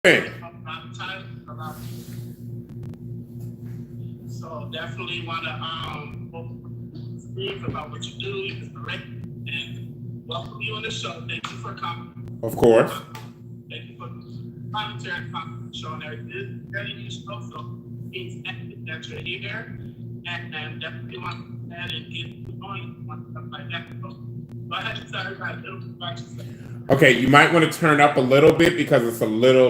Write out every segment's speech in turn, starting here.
Hey. So definitely want to speak about what you do, your correct, and welcome you on the show. Thank you for coming. Of course. Thank you for commentary and showing everything. This is very new show, so it's active that you're here, and definitely want to add and get going on stuff like that. So go ahead and tell everybody a little bit about yourself. Okay, you might want to turn up a little bit because it's a little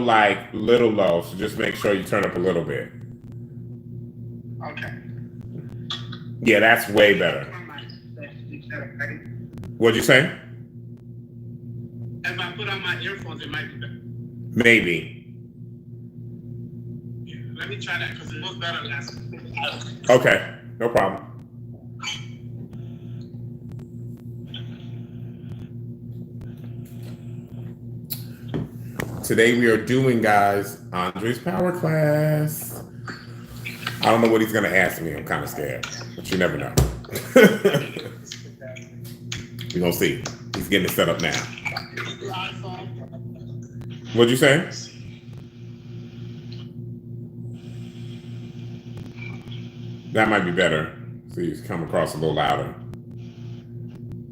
little low. So just make sure you turn up a little bit. Okay. Yeah, that's way better. What'd you say? If I put on my earphones, it might be better. Maybe. Yeah, let me try that because it was better last week. Okay, no problem. Today we are doing, guys, Andre's power class. I don't know what he's gonna ask me. I'm kind of scared, but you never know. We're gonna see. He's getting it set up now. What'd you say? That might be better. See, he's come across a little louder.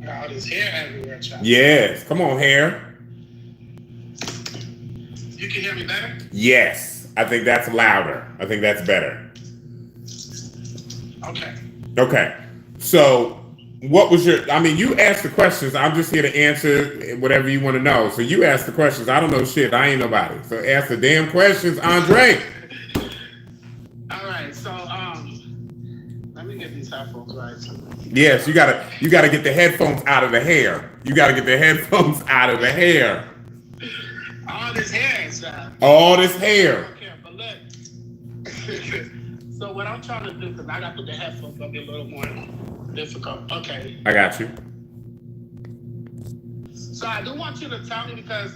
Oh, there's hair everywhere, child. Yes, come on, hair. You can hear me better? Yes, I think that's louder. I think that's better. Okay. Okay. So, what was your? I mean, you asked the questions. I'm just here to answer whatever you want to know. So you asked the questions. I don't know shit. I ain't nobody. So ask the damn questions, Andre. All right. So let me get these headphones right. Yes, you gotta get the headphones out of the hair. You gotta get the headphones out of the hair. All this hair stuff. All this hair. Okay, but look. So what I'm trying to do, because I got to put the headphones, gonna be a little more difficult. Okay. I got you. So I do want you to tell me, because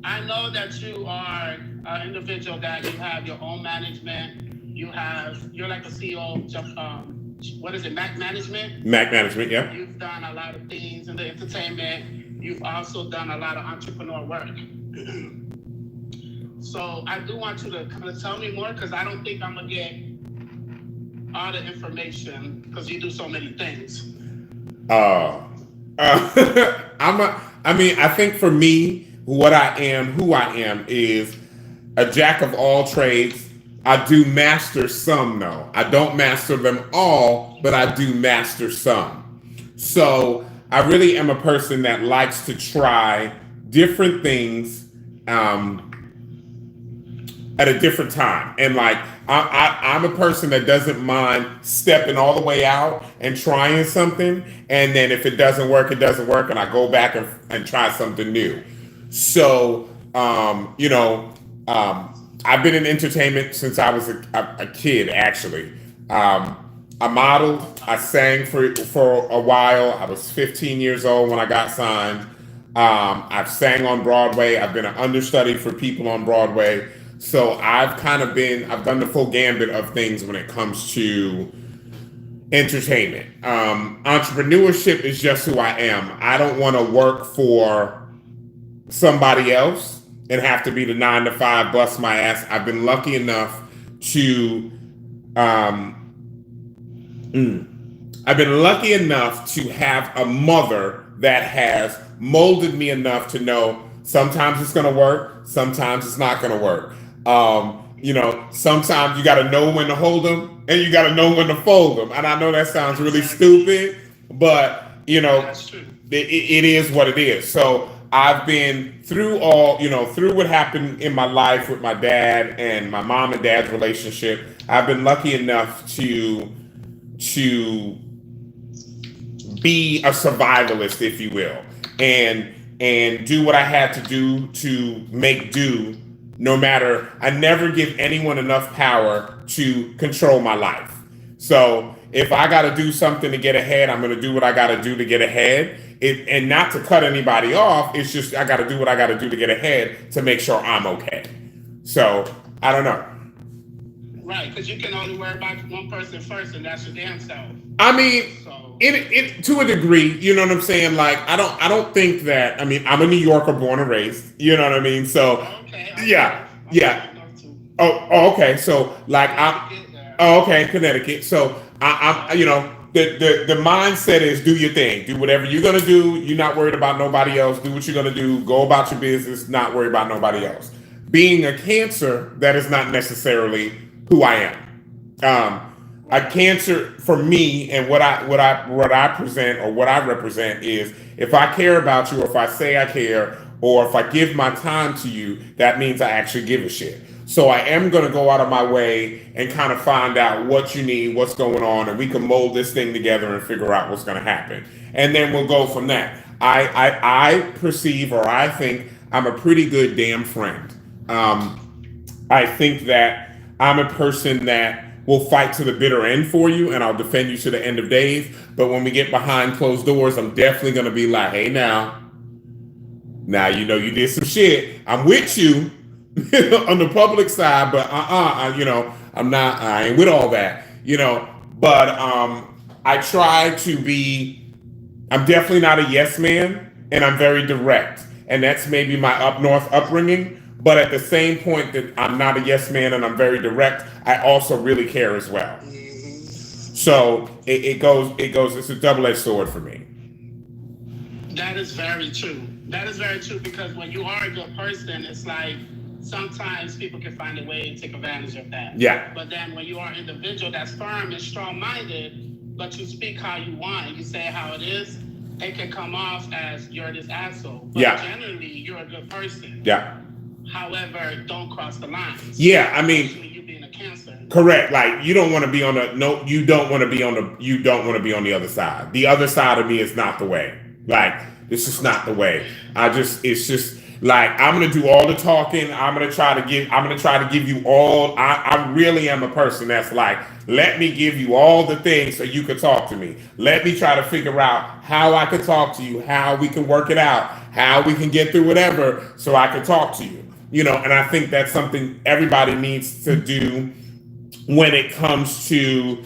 I know that you are an individual that you have your own management. You're like a CEO. What is it? Mac Management. Mac Management. Yeah. You've done a lot of things in the entertainment. You've also done a lot of entrepreneur work. So I do want you to kind of tell me more, because I don't think I'm gonna get all the information because you do so many things. I think for me, who I am is a jack of all trades. I do master some though. I don't master them all, but I do master some. So I really am a person that likes to try different things at a different time. And like I'm a person that doesn't mind stepping all the way out and trying something. And then if it doesn't work, it doesn't work. And I go back and try something new. So, I've been in entertainment since I was a kid, actually. I modeled, I sang for a while. I was 15 years old when I got signed. I've sang on Broadway. I've been an understudy for people on Broadway. So I've done the full gambit of things when it comes to entertainment. Entrepreneurship is just who I am. I don't want to work for somebody else and have to be the 9 to 5, bust my ass. I've been lucky enough to, I've been lucky enough to have a mother that has molded me enough to know sometimes it's going to work, sometimes it's not going to work. Sometimes you got to know when to hold them and you got to know when to fold them. And I know that sounds really stupid, but it is what it is. So I've been through through what happened in my life with my dad and my mom and dad's relationship. I've been lucky enough to be a survivalist, if you will, and do what I had to do to make do. No matter, I never give anyone enough power to control my life. So if I got to do something to get ahead, I'm going to do what I got to do to get ahead. And not to cut anybody off. It's just I got to do what I got to do to get ahead to make sure I'm okay. So I don't know. Right, because you can only worry about one person first, and that's your damn self. I mean, it to a degree, you know what I'm saying? Like I don't think that. I mean, I'm a New Yorker, born and raised. You know what I mean? So okay. yeah. I'm Yeah. close enough to. Okay. So like Connecticut there. oh, okay, Connecticut. So Yeah. the mindset is do your thing, do whatever you're gonna do. You're not worried about nobody else. Do what you're gonna do. Go about your business. Not worry about nobody else. Being a Cancer, that is not necessarily who I am. A Right. Cancer for me, and what I present or what I represent is if I care about you, or if I say I care, or if I give my time to you, that means I actually give a shit. So I am going to go out of my way and kind of find out what you need, what's going on, and we can mold this thing together and figure out what's going to happen. And then we'll go from that. I perceive, or I think I'm a pretty good damn friend. I think that I'm a person that will fight to the bitter end for you, and I'll defend you to the end of days. But when we get behind closed doors, I'm definitely going to be like, hey, now you did some shit. I'm with you on the public side, but I'm not. I ain't with all that. But I try to be. I'm definitely not a yes man, and I'm very direct, and that's maybe my up north upbringing. But at the same point that I'm not a yes man and I'm very direct, I also really care as well. So it goes. It's a double edged sword for me. That is very true. That is very true because when you are a good person, it's like sometimes people can find a way to take advantage of that. Yeah, But then when you are an individual that's firm and strong minded, but you speak how you want and you say how it is, it can come off as you're this asshole. But yeah, generally, you're a good person. yeah, However, don't cross the lines. yeah. I mean, Especially you being a Cancer. correct. Like you don't want to be on the no. You don't want to be on the. You don't want to be on the other side. The other side of me is not the way. Like this is not the way. It's just like I'm gonna do all the talking. I'm gonna try to give you all. I really am a person that's like, let me give you all the things so you can talk to me. Let me try to figure out how I can talk to you, how we can work it out, how we can get through whatever, so I can talk to you. And I think that's something everybody needs to do when it comes to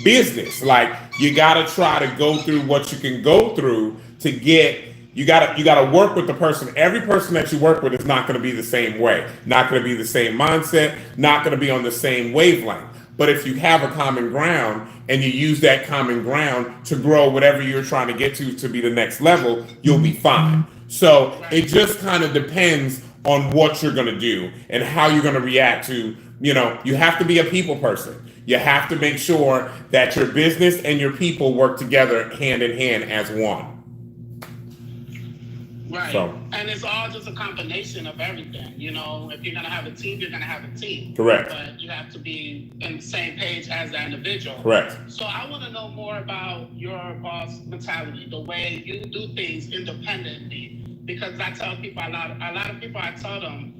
business. Like you got to try to go through what you can go through to get. You got to work with the person. Every person that you work with is not going to be the same way, not going to be the same mindset, not going to be on the same wavelength. But if you have a common ground and you use that common ground to grow whatever you're trying to get to be the next level, you'll be fine. So it just kind of depends on what you're going to do and how you're going to react to. You have to be a people person. You have to make sure that your business and your people work together hand in hand as one. Right. So, And it's all just a combination of everything. If you're going to have a team, you're going to have a team. correct. But you have to be in the same page as that individual. Correct. So I want to know more about your boss mentality, the way you do things independently. Because I tell people a lot of people, I tell them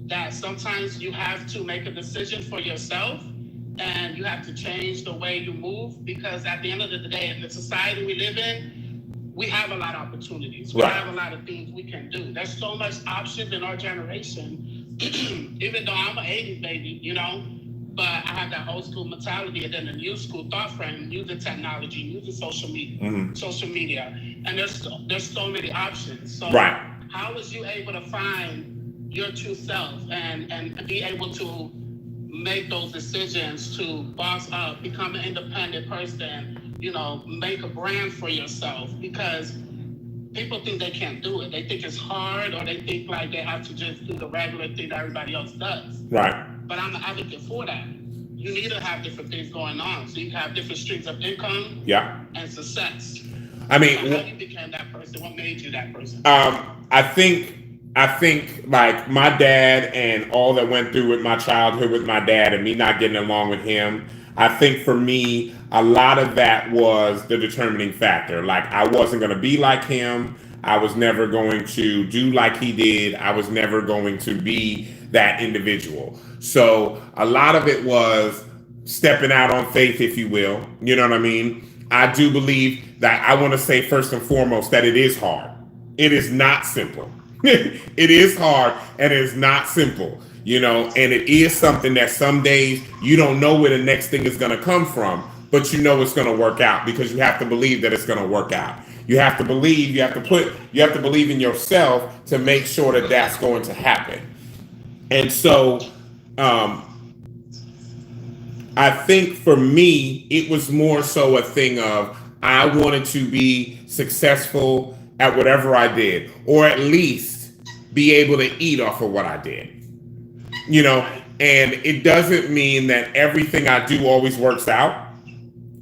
that sometimes you have to make a decision for yourself and you have to change the way you move because at the end of the day, in the society we live in, we have a lot of opportunities. We Right. have a lot of things we can do. There's so much options in our generation, even though I'm an 80s baby, but I have that old school mentality and then the new school thought frame, using technology, using social media. And there's so many options. So Right. how was you able to find your true self and be able to make those decisions to boss up, become an independent person, make a brand for yourself? Because people think they can't do it. They think it's hard or they think like they have to just do the regular thing that everybody else does. Right. But I'm an advocate for that. You need to have different things going on so you can have different streams of income Yeah. and success. I mean, So how you became that person? What made you that person? I think like my dad and all that went through with my childhood with my dad and me not getting along with him. I think for me, a lot of that was the determining factor. Like I wasn't going to be like him. I was never going to do like he did. I was never going to be that individual. So a lot of it was stepping out on faith, if you will. You know what I mean? I do believe that I want to say first and foremost that it is hard. It is not simple. It is hard and it is not simple, and it is something that some days you don't know where the next thing is going to come from, but it's going to work out because you have to believe that it's going to work out. You have to believe, you have to believe in yourself to make sure that that's going to happen. And so I think for me, it was more so a thing of I wanted to be successful at whatever I did, or at least be able to eat off of what I did. You know, Right. and it doesn't mean that everything I do always works out.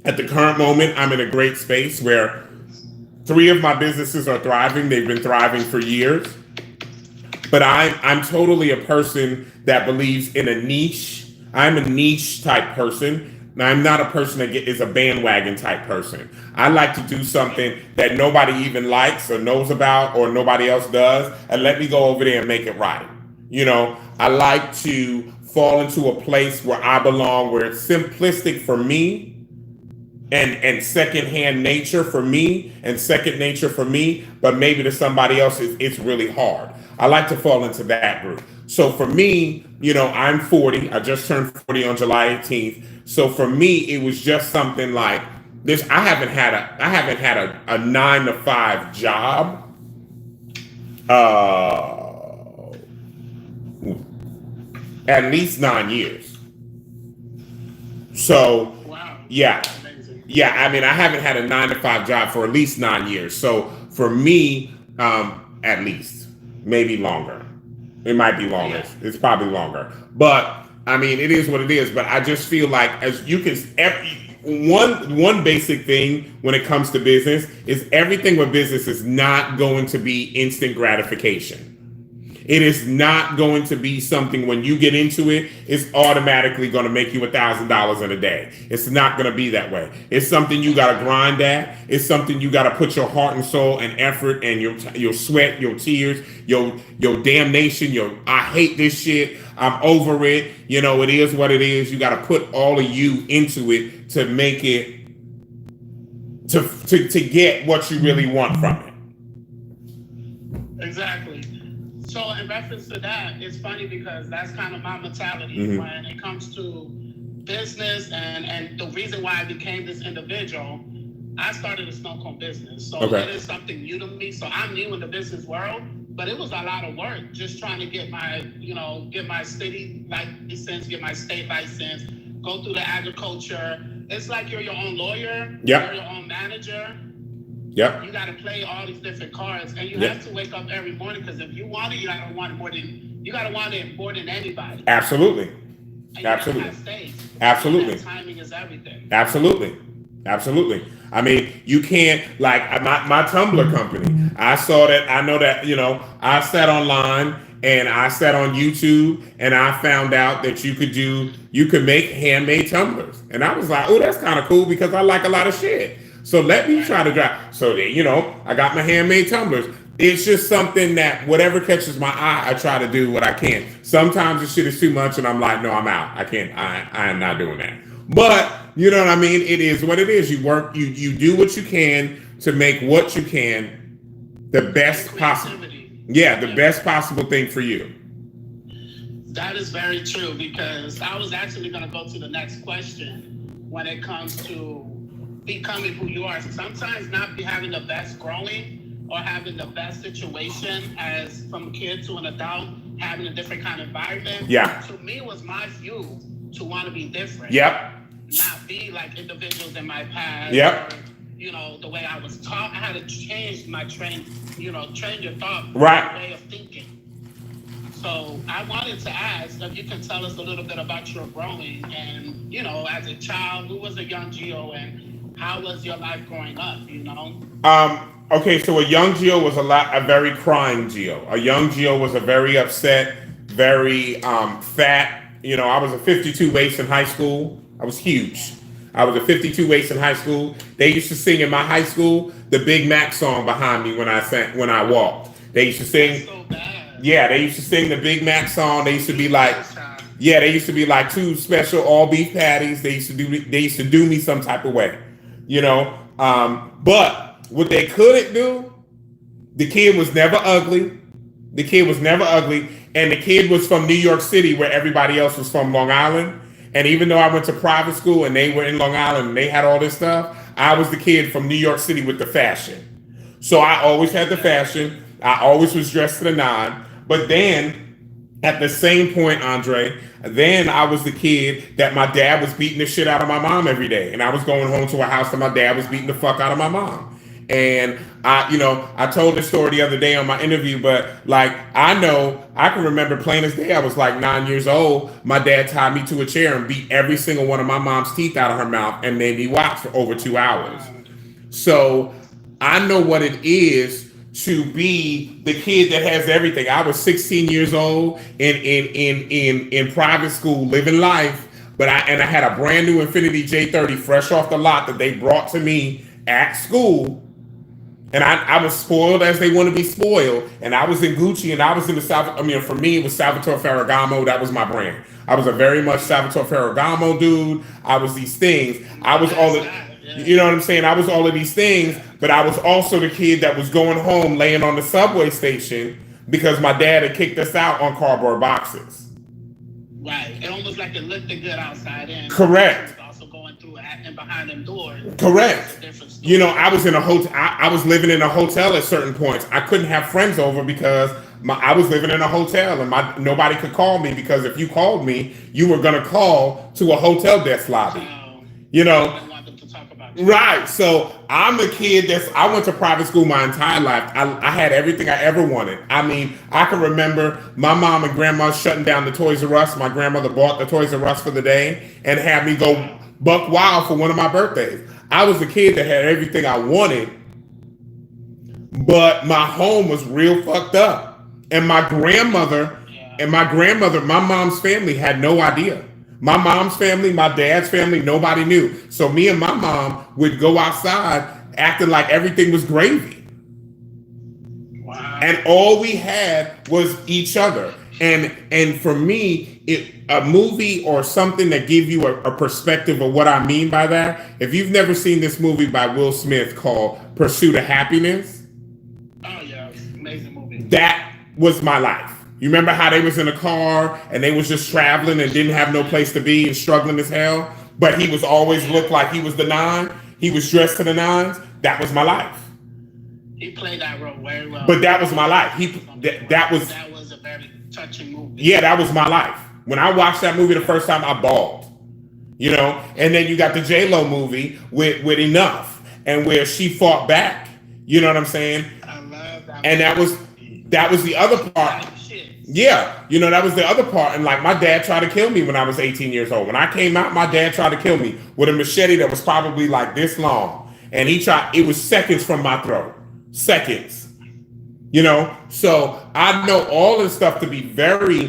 At the current moment, I'm in a great space where three of my businesses are thriving. They've been thriving for years. But I'm totally a person that believes in a niche. I'm a niche type person. I'm not a person that is a bandwagon type person. I like to do something that nobody even likes or knows about or nobody else does, and let me go over there and make it right. You know, I like to fall into a place where I belong, where it's simplistic for me and secondhand nature for me and second nature for me, but maybe to somebody else it's really hard. I like to fall into that group. So for me, I'm 40. I just turned 40 on July 18th. So for me, it was just something like this. I haven't had a 9 to 5 job uh at least 9 years. So Wow. yeah, That's amazing. yeah, I mean, I haven't had a 9 to 5 job for at least 9 years. So for me, at least, maybe longer. It might be longer. Yeah. It's probably longer. But I mean, it is what it is. But I just feel like as you can, one basic thing when it comes to business is everything with business is not going to be instant gratification. It is not going to be something when you get into it, it's automatically going to make you $1,000 in a day. It's not going to be that way. It's something you got to grind at. It's something you got to put your heart and soul and effort and your sweat, your tears, your damnation, your I hate this shit. I'm over it. It is what it is. You got to put all of you into it to make it to get what you really want from it. Exactly. So in reference to that, it's funny because that's kind of my mentality Hmm. when it comes to business and the reason why I became this individual. I started a snow cone business. So Okay. it is something new to me. So I'm new in the business world, but it was a lot of work just trying to get my city license, get my state license, go through the agriculture. It's like you're your own lawyer, Yep. you're your own manager. Yep. You got to play all these different cards, and you Yep. have to wake up every morning because if you want it, you gotta want it more than anybody, Absolutely. and you gotta Absolutely. have faith. And Absolutely. that timing is everything. Absolutely. Absolutely. I mean, you can't like my Tumblr company. I saw that. I know that. I sat online and I sat on YouTube and I found out that you could make handmade tumblers, and I was like, oh, that's kind of cool because I like a lot of shit. So let me try Right. to drive. So that I got my handmade tumblers. It's just something that whatever catches my eye, I try to do what I can. Sometimes the shit is too much, and I'm like, no, I'm out. I can't. I am not doing that. But you know what I mean? It is what it is. You work, you do what you can to make what you can the And best possible. creativity. Yeah, the Yeah. best possible thing for you. That is very true because I was actually going to go to the next question when it comes to becoming who you are. Sometimes not be having the best growing or having the best situation as from kid to an adult, having a different kind of environment. Yeah. To me, was my fuel to want to be different, Yep. not be like individuals in my past Yep. or the way I was taught. I had to change my train your thought, Right. way of thinking. So I wanted to ask if you can tell us a little bit about your growing and, as a child, who was a young Geo and how was your life growing up? Okay, so a young Geo was a very crying Geo. A young Geo was a very upset, very fat. I was a 52 waist in high school. I was huge. I was a 52 waist in high school. They used to sing in my high school the Big Mac song behind me when I walked. They used to That's sing. so bad. Yeah, they used to sing the Big Mac song. They used to be like, Yes, child. yeah, they used to be like two special all beef patties. They used to do me some type of way, you know. But what they couldn't do, the kid was never ugly. The kid was never ugly, and the kid was from New York City, where everybody else was from Long Island. And even though I went to private school and they were in Long Island and they had all this stuff, I was the kid from New York City with the fashion. So I always had the fashion. I always was dressed to the nine. But then At the same point, Andre, then I was the kid that my dad was beating the shit out of my mom every day. And I was going home to a house that my dad was beating the fuck out of my mom. And I told this story the other day on my interview, but like, I know I can remember plain as day. I was like 9 years old. My dad tied me to a chair and beat every single one of my mom's teeth out of her mouth and made me watch for over 2 hours. So I know what it is to be the kid that has everything. I was 16 years old in private school, living life, but I had a brand new Infiniti J30 fresh off the lot that they brought to me at school. And I was spoiled as they want to be spoiled. And I was in Gucci and I was in the South. I mean, for me, it was Salvatore Ferragamo. That was my brand. I was a very much Salvatore Ferragamo dude. I was these things. I was all the, you know what I'm saying? I was all of these things, but I was also the kid that was going home laying on the subway station because my dad had kicked us out on cardboard boxes. Right. It almost like it looked good outside in. Correct. Also going through and behind them doors. Correct. You know, I was in a hotel. I was living in a hotel at certain points. I couldn't have friends over because I was living in a hotel and nobody could call me because if you called me, you were going to call to a hotel desk lobby. You know. Right. So I'm the kid I went to private school my entire life. I had everything I ever wanted. I mean, I can remember my mom and grandma shutting down the Toys R Us. My grandmother bought the Toys R Us for the day and had me go buck wild for one of my birthdays. I was the kid that had everything I wanted, but my home was real fucked up. And my grandmother, my mom's family had no idea. My mom's family, my dad's family, nobody knew. So me and my mom would go outside acting like everything was gravy. Wow. And all we had was each other. And for me, a movie or something that gives you a perspective of what I mean by that, if you've never seen this movie by Will Smith called Pursuit of Happiness. Oh yeah, amazing movie. That was my life. You remember how they was in a car and they was just traveling and didn't have no place to be and struggling as hell, but he was always looked like he was the nine. He was dressed to the nines. That was my life. He played that role very well. But that was my life. That was a very touching movie. Yeah, that was my life. When I watched that movie the first time, I bawled. You know, and then you got the J-Lo movie with Enough, and where she fought back. You know what I'm saying? I love that. And that was the other part. Yeah, you know, that was the other part. And like my dad tried to kill me when I was 18 years old. When I came out, my dad tried to kill me with a machete that was probably like this long. And it was seconds from my throat. Seconds. You know? So I know all this stuff to be very,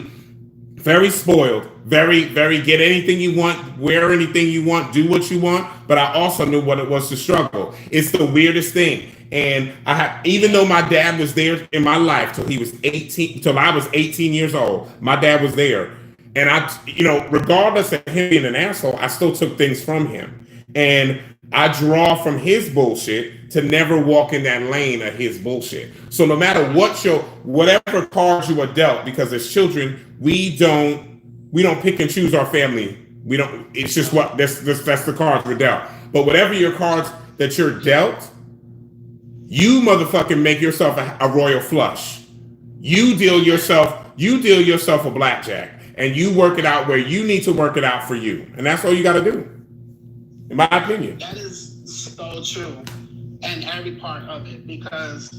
very spoiled. Very, very get anything you want, wear anything you want, do what you want. But I also knew what it was to struggle. It's the weirdest thing. And even though my dad was there in my life till I was 18 years old, my dad was there. And regardless of him being an asshole, I still took things from him. And I draw from his bullshit to never walk in that lane of his bullshit. So no matter whatever cards you are dealt, because as children, we don't pick and choose our family. We don't, it's just that's the cards we're dealt. But whatever your cards that you're dealt, you motherfucking make yourself a royal flush. You deal yourself a blackjack, and you work it out where you need to work it out for you, and that's all you got to do, in my opinion. That is so true, and every part of it, because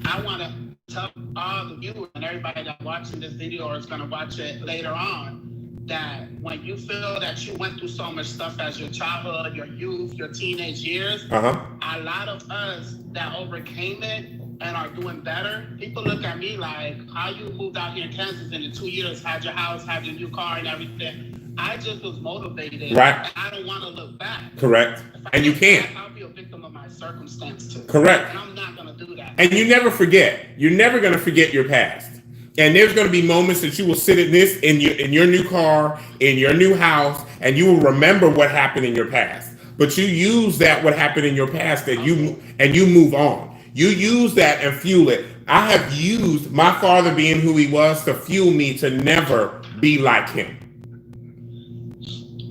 I want to tell all the viewers and everybody that's watching this video or is going to watch it later on, that when you feel that you went through so much stuff as your childhood, your youth, your teenage years, a lot of us that overcame it and are doing better, people look at me like, how you moved out here in Kansas and in 2 years had your house, had your new car and everything. I just was motivated. Right. I don't want to look back. Correct. And you can't. I'll be a victim of my circumstance too. Correct. And I'm not going to do that. And you never forget. You're never going to forget your past. And there's going to be moments that you will sit in your new car, in your new house, and you will remember what happened in your past. But you use what happened in your past and you move on. You use that and fuel it. I have used my father being who he was to fuel me to never be like him.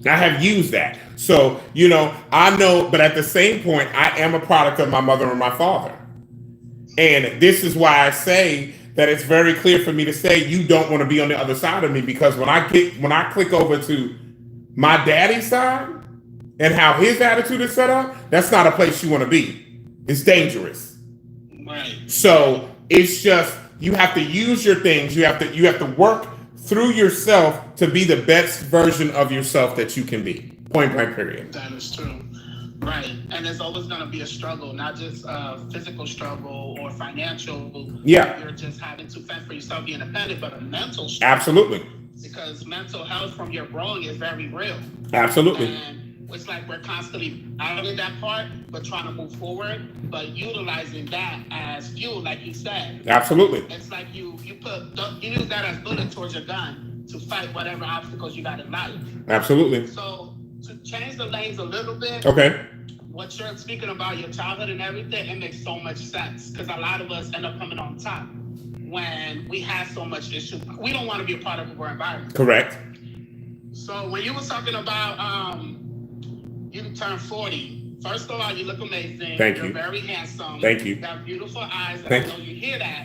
I have used that. So, I know, but at the same point, I am a product of my mother and my father. And this is why I say that it's very clear for me to say you don't want to be on the other side of me, because when I click over to my daddy's side and how his attitude is set up, that's not a place you want to be. It's dangerous. Right. So it's just, you have to use your things. You have to work through yourself to be the best version of yourself that you can be. Point blank, period. That is true. Right. And it's always going to be a struggle, not just a physical struggle or financial. Yeah. You're just having to fend for yourself, be independent, but a mental struggle. Absolutely. Because mental health from your growing is very real. Absolutely. And it's like we're constantly out in that part, but trying to move forward, but utilizing that as fuel, like you said. Absolutely. It's like you use that as bullet towards your gun to fight whatever obstacles you got in life. Absolutely. So to change the lanes a little bit. Okay. What you're speaking about, your childhood and everything, it makes so much sense, because a lot of us end up coming on top when we have so much issue. We don't want to be a part of our environment. Correct. So when you were talking about you turned 40, first of all, you look amazing. Thank You're you. very handsome. Thank you. You have beautiful eyes, and Thank I know you hear that.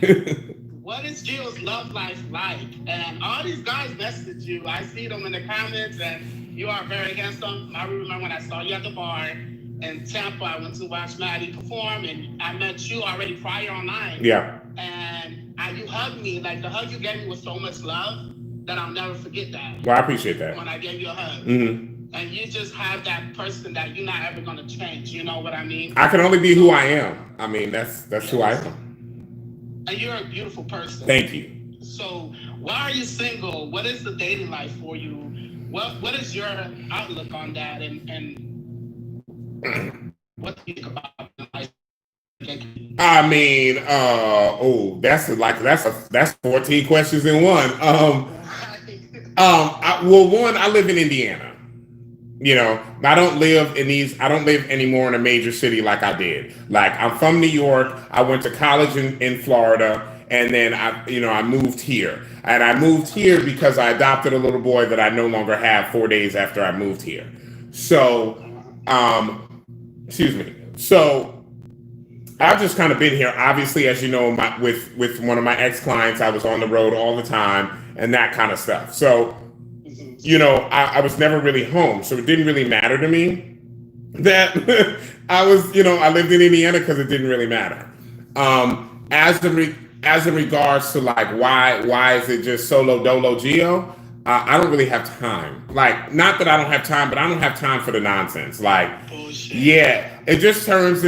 What is Gio's love life like? And all these guys message you. I see them in the comments, and you are very handsome. I remember when I saw you at the bar in Tampa. I went to watch Maddie perform, and I met you already prior online. Yeah. And you hugged me. Like, the hug you gave me was so much love that I'll never forget that. Well, I appreciate that. When I gave you a hug. Mm-hmm. And you just have that person that you're not ever gonna change. You know what I mean? I can only be who I am. I mean, that's who I am. And you're a beautiful person. Thank you. So why are you single? What is the dating life for you? What is your outlook on that? And what do you think about life? I mean, that's 14 questions in one. I live in Indiana. You know, I don't live anymore in a major city like I did. Like, I'm from New York. I went to college in Florida, and then I moved here. And I moved here because I adopted a little boy that I no longer have 4 days after I moved here. So, excuse me. So I've just kind of been here. Obviously, as you know, with one of my ex-clients, I was on the road all the time and that kind of stuff. So, you know, I was never really home. So it didn't really matter to me that I lived in Indiana, because it didn't really matter. As in regards to like, why is it just solo dolo Gio? I don't really have time. Like, not that I don't have time, but I don't have time for the nonsense. Like, bullshit. Yeah, it just turns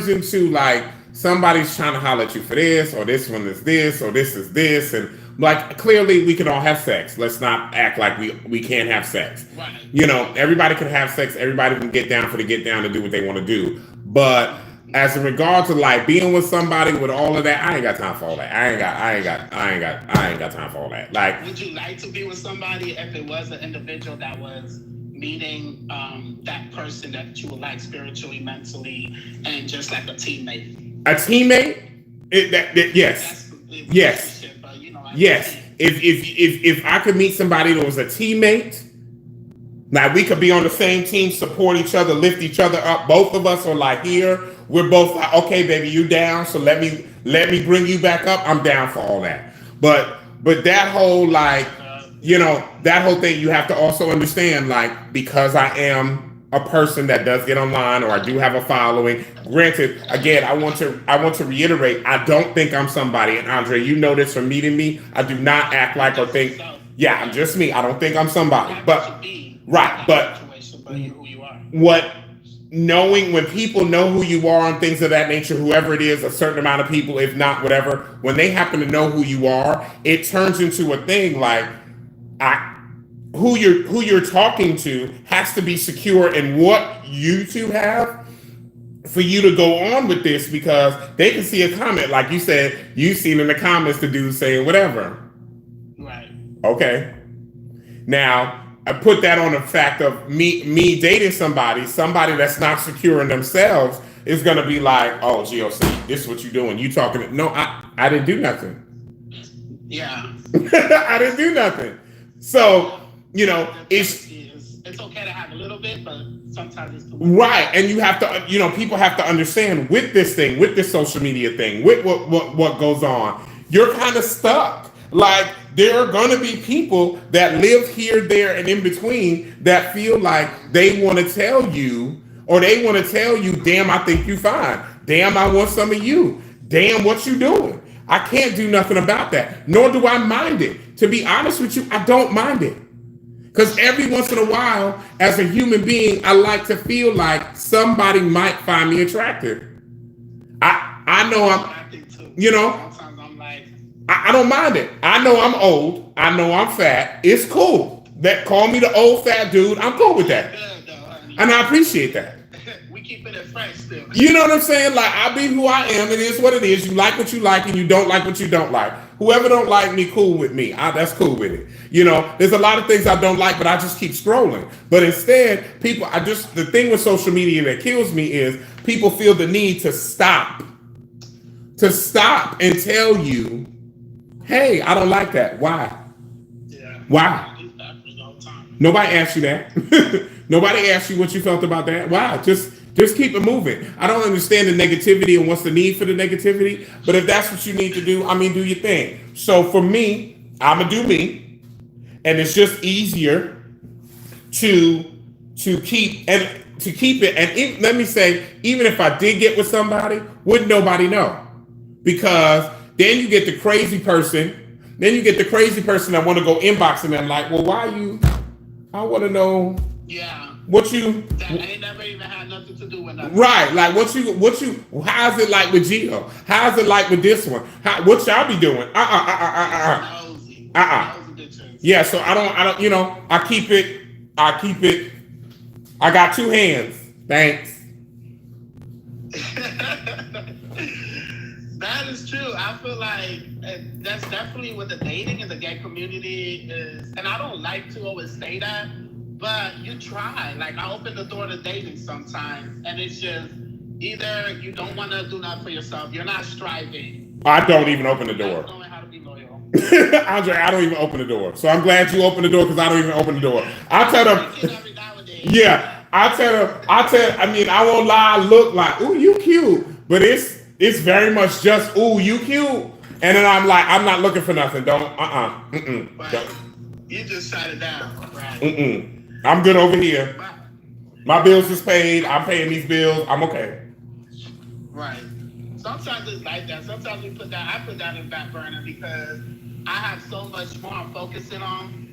into like somebody's trying to holler at you for this, or this one is this, or this is this, and like, clearly we can all have sex. Let's not act like we can't have sex. Right. You know, everybody can have sex. Everybody can get down to do what they want to do. But as in regard to like being with somebody with all of that, I ain't got time for all that. I ain't got time for all that. Like, would you like to be with somebody if it was an individual that was meeting that person that you would like spiritually, mentally, and just like a teammate? A teammate? Yes. Yes. But, you know, yes. If I could meet somebody that was a teammate, now we could be on the same team, support each other, lift each other up. Both of us are like, here, we're both like, okay, baby, you down, so let me bring you back up. I'm down for all that. But that whole, like, you know, that whole thing, you have to also understand, like, because I am a person that does get online, or I do have a following. Granted, again, I want to reiterate, I don't think I'm somebody. And Andre, you know this from meeting me. I do not act like or think, yeah, I'm just me. I don't think I'm somebody. But right, but knowing when people know who you are and things of that nature, whoever it is, a certain amount of people, if not whatever, when they happen to know who you are, it turns into a thing like, who you're talking to has to be secure in what you two have for you to go on with this, because they can see a comment, like you said, you've seen in the comments the dude saying whatever. Right. Okay. Now, I put that on the fact of me dating somebody that's not secure in themselves is gonna be like, oh, GOC, this is what you're doing. You talking? No, I didn't do nothing. Yeah. I didn't do nothing. So, you know, it's it's okay to have a little bit, but sometimes it's too much. Right, and you have to, people have to understand with this thing, with this social media thing, with what goes on, you're kind of stuck. Like there are going to be people that live here, there, and in between that feel like they want to tell you, or they want to tell you, "Damn, I think you fine. Damn, I want some of you. Damn, what you doing?" I can't do nothing about that, nor do I mind it. To be honest with you, I don't mind it. Because every once in a while, as a human being, I like to feel like somebody might find me attractive. I know Sometimes I'm like, I don't mind it. I know I'm old. I know I'm fat. It's cool. That call me the old fat dude. I'm cool with that. And I appreciate that. We keep it fresh still. You know what I'm saying? Like I be who I am. It is what it is. You like what you like, and you don't like what you don't like. Whoever don't like me, cool with me. That's cool with it. There's a lot of things I don't like, but I just keep scrolling. But instead, the thing with social media that kills me is people feel the need to stop and tell you, hey, I don't like that. Why? Yeah. Why? Nobody asked you that. Nobody asked you what you felt about that. Why? Just keep it moving. I don't understand the negativity and what's the need for the negativity, but if that's what you need to do, do your thing. So for me, I'ma do me, and it's just easier to keep it. And let me say, even if I did get with somebody, wouldn't nobody know? Because then you get the crazy person. Then you get the crazy person that want to go inboxing them like, well, why you? I want to know. Yeah. What you? That ain't never even had nothing to do with nothing. Right, like what you? How's it like with Gio? How's it like with this one? What y'all be doing? Yeah, so I don't. I keep it. I got two hands. Thanks. That is true. I feel like that's definitely what the dating and the gay community is, and I don't like to always say that. But you try. Like I open the door to dating sometimes, and it's just either you don't want to do that for yourself. You're not striving. I don't even open the door. Knowing how to be loyal. Andre, I don't even open the door. So I'm glad you opened the door because I don't even open the door. I tell them. Yeah, I tell. I won't lie. I look like, ooh, you cute, but it's very much just, ooh, you cute, and then I'm like, I'm not looking for nothing. Don't. Don't. You just shut it down. Right. I'm good over here. My bills is paid. I'm paying these bills. I'm okay. Right. Sometimes it's like that. Sometimes I put that in back burner because I have so much more I'm focusing on,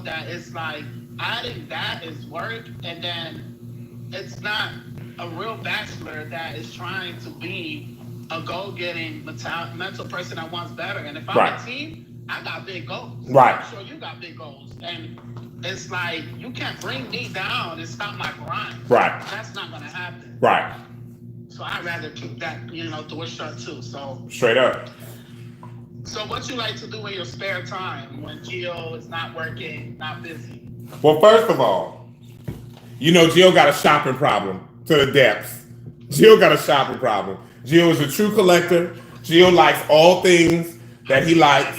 that it's like adding that is work, and then it's not a real bachelor that is trying to be a goal-getting mental person that wants better. And if I'm a team, I got big goals. Right. I'm sure you got big goals. And it's like, you can't bring me down and stop my grind. Right. That's not going to happen. Right. So I'd rather keep that, door shut too. So straight up. So what you like to do in your spare time when Gio is not working, not busy? Well, first of all, Gio got a shopping problem to the depths. Gio got a shopping problem. Gio is a true collector. Gio likes all things that he likes.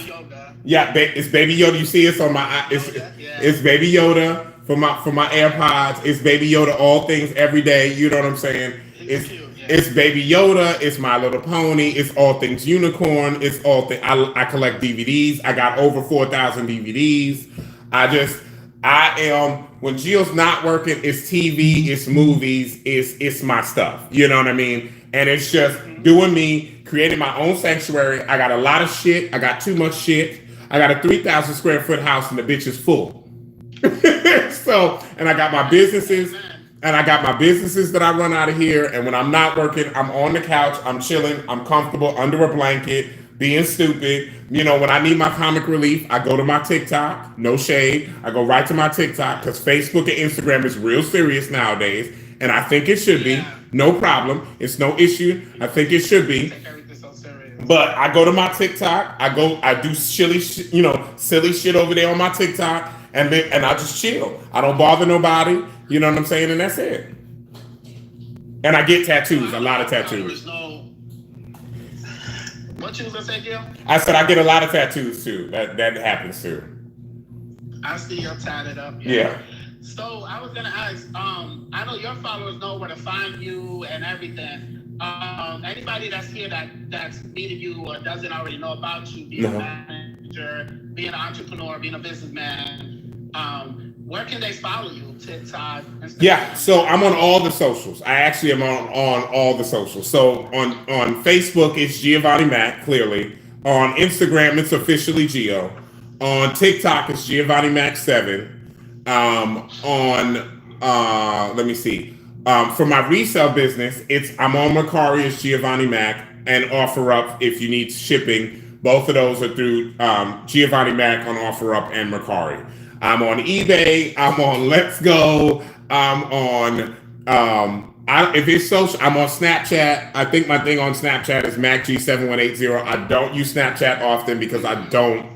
Yeah, it's Baby Yoda. You see, it's on my. It's Baby Yoda for my AirPods. It's Baby Yoda. All things every day. You know what I'm saying? It's Baby Yoda. It's My Little Pony. It's all things unicorn. It's all things. I collect DVDs. I got over 4,000 DVDs. I am. When Gio's not working, it's TV. It's movies. It's my stuff. You know what I mean? And it's just doing me, creating my own sanctuary. I got a lot of shit. I got too much shit. I got a 3,000 square foot house and the bitch is full. And I got my businesses that I run out of here. And when I'm not working, I'm on the couch, I'm chilling, I'm comfortable under a blanket, being stupid. When I need my comic relief, I go to my TikTok, no shade. I go right to my TikTok because Facebook and Instagram is real serious nowadays. And I think it should be. No problem. It's no issue. I think it should be. But I go to my TikTok. I do silly shit over there on my TikTok, and I just chill. I don't bother nobody. You know what I'm saying? And that's it. And I get tattoos, a lot of tattoos. What you was gonna say, Gil? I said I get a lot of tattoos too. That happens too. I see you're tatted up. Yeah. So I was gonna ask. I know your followers know where to find you and everything. Anybody that's here that's meeting you or doesn't already know about you, being a No. manager, being an entrepreneur, being a businessman, where can they follow you? TikTok, Yeah, Instagram, so I'm on YouTube. all the socials. I actually am on all the socials. So on Facebook, it's Giovanni Mac, clearly. On Instagram, it's officially Gio. On TikTok, it's Giovanni Mac 7. On let me see. For my resale business, I'm on Mercari as Giovanni Mac and OfferUp if you need shipping. Both of those are through Giovanni Mac on OfferUp and Mercari. I'm on eBay. I'm on Let's Go. I'm on if it's social, I'm on Snapchat. I think my thing on Snapchat is MacG7180. I don't use Snapchat often because I don't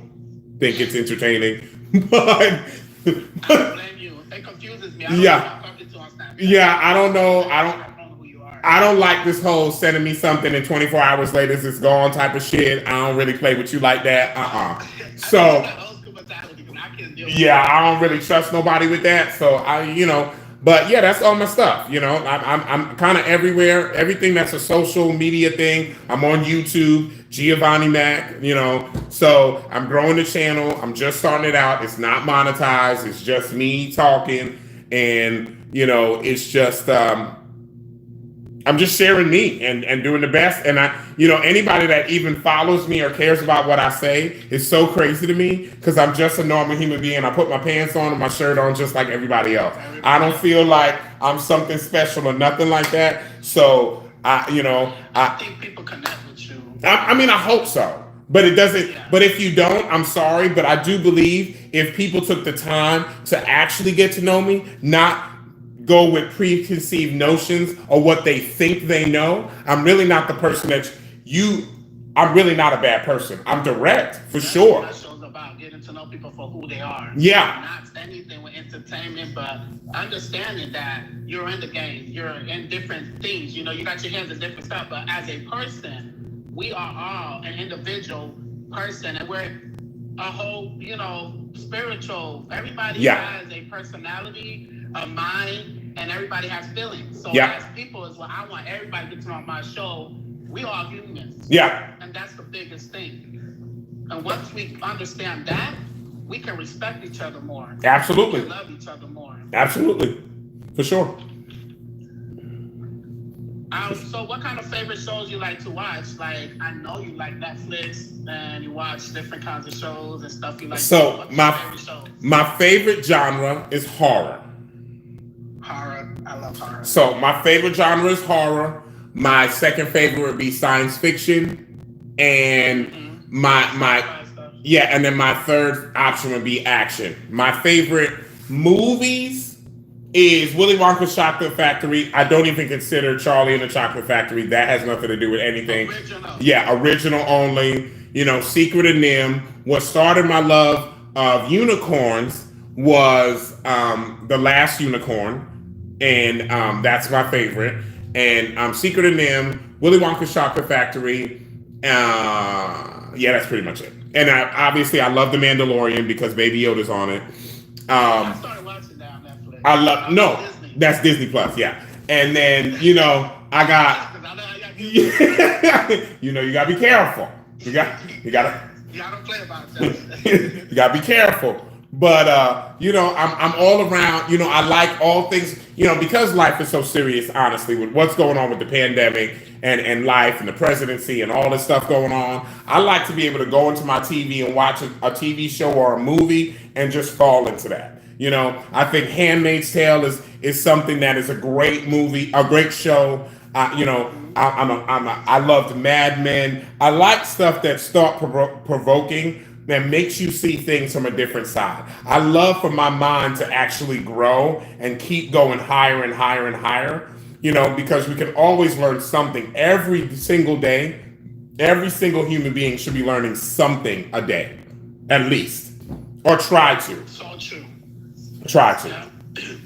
think it's entertaining. but, I don't but blame you. It confuses me. I don't know who yeah, I'm talking to on Snapchat. yeah, I don't know. I don't know who you are. I don't like this whole sending me something and 24 hours later it's gone type of shit. I don't really play with you like that. I think it's So that old school mentality because I can't deal with yeah, that. I don't really trust nobody with that. So but yeah, that's all my stuff. I'm kind of everywhere. Everything that's a social media thing. I'm on YouTube, Giovanni Mac. So I'm growing the channel. I'm just starting it out. It's not monetized. It's just me talking, and it's just I'm just sharing me and doing the best. And anybody that even follows me or cares about what I say is so crazy to me because I'm just a normal human being. I put my pants on and my shirt on just like everybody else. I don't feel like I'm something special or nothing like that. So I think people connect with you. I mean, I hope so. But it doesn't. Yeah. But if you don't, I'm sorry. But I do believe if people took the time to actually get to know me, not go with preconceived notions or what they think they know, I'm really not the person that you. I'm really not a bad person. I'm direct for That's what sure. that show's about, getting to know people for who they are. Yeah. Not anything with entertainment, but understanding that you're in the game, you're in different things. You got your hands in different stuff, but as a person, we are all an individual person, and we're a whole, spiritual. Everybody Yeah. has a personality, a mind, and everybody has feelings. So Yeah. as people is what I want everybody to get to know on my show. We are humans. Yeah. And that's the biggest thing. And once we understand that, we can respect each other more. Absolutely. We can love each other more. Absolutely. For sure. So what kind of favorite shows you like to watch? Like, I know you like Netflix and you watch different kinds of shows and stuff you like. So What's your favorite shows? my favorite genre is horror. Horror. I love horror. So my favorite genre is horror. My second favorite would be science fiction, and and then my third option would be action. My favorite movies is Willy Wonka's Chocolate Factory. I don't even consider Charlie and the Chocolate Factory. That has nothing to do with anything. Original. Yeah, original only. Secret of Nim. What started my love of unicorns was The Last Unicorn, and that's my favorite. And Secret of Nim, Willy Wonka's Chocolate Factory. Yeah, that's pretty much it. And obviously, I love The Mandalorian because Baby Yoda's on it. I started watching that on Netflix. I love Disney. That's Disney Plus, yeah. And then I got you gotta be careful. You gotta You gotta play about that. you gotta be careful. But I'm all around. I like all things. Because life is so serious. Honestly, with what's going on with the pandemic and life and the presidency and all this stuff going on, I like to be able to go into my TV and watch a TV show or a movie and just fall into that. I think *Handmaid's Tale* is something that is a great movie, a great show. I loved *Mad Men*. I like stuff that's thought provoking, that makes you see things from a different side. I love for my mind to actually grow and keep going higher and higher and higher, because we can always learn something every single day. Every single human being should be learning something a day, at least, or try to. So true. Try to. Yeah.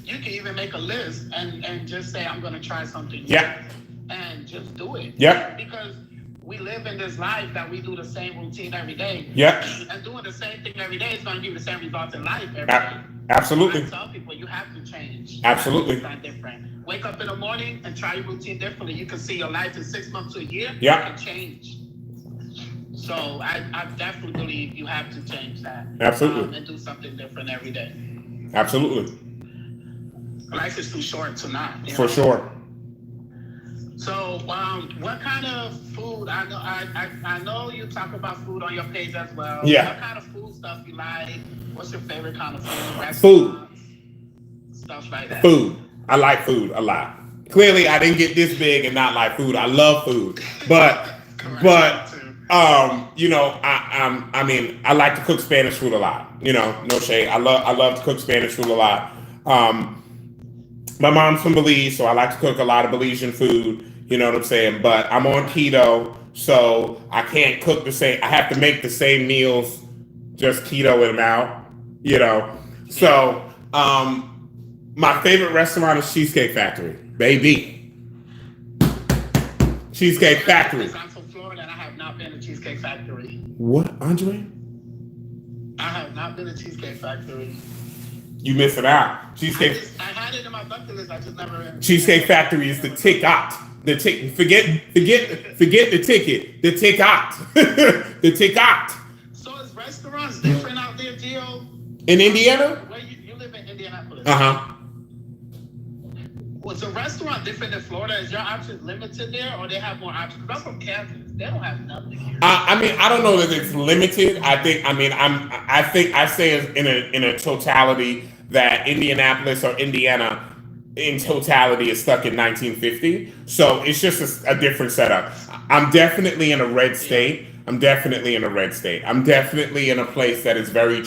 You can even make a list and just say, I'm going to try something new. Yeah. And just do it. Yep. Because we live in this life that we do the same routine every day. Yep. And doing the same thing every day is going to give you the same results in life every day. Absolutely. I tell people you have to change. Absolutely. You have to do something different. Wake up in the morning and try your routine differently. You can see your life in 6 months to a year. Yeah. It can change. So I definitely believe you have to change that. Absolutely. And do something different every day. Absolutely. Life is too short to not. For sure. So, what kind of food? I know you talk about food on your page as well. Yeah. What kind of food stuff you like? What's your favorite kind of food? Food. Stuff like that. Food. I like food a lot. Clearly, I didn't get this big and not like food. I love food, but you know, I mean, I like to cook Spanish food a lot. You know, no shade. I love to cook Spanish food a lot. My mom's from Belize, so I like to cook a lot of Belizean food. You know what I'm saying? But I'm on keto, so I can't cook the same. I have to make the same meals, just keto them out. You know, so my favorite restaurant is Cheesecake Factory, baby. Cheesecake Factory. I'm from Florida and I have not been to Cheesecake Factory. What, Andre? I have not been to Cheesecake Factory. You missing out. Cheesecake. I had it in my bucket list. I just never. Cheesecake Factory is the ticket. The ticket. Forget the ticket. The ticket. The ticket. So is restaurants different out there, Gio? In Indiana? Where you live in Indianapolis? Was the restaurant different in Florida? Is your options limited there, or they have more options? I'm from Kansas. They don't have nothing here. I mean, I don't know that it's limited. I think I say in a totality that Indianapolis or Indiana in totality is stuck in 1950. So it's just a different setup. I'm definitely in a red state. I'm definitely in a place that is very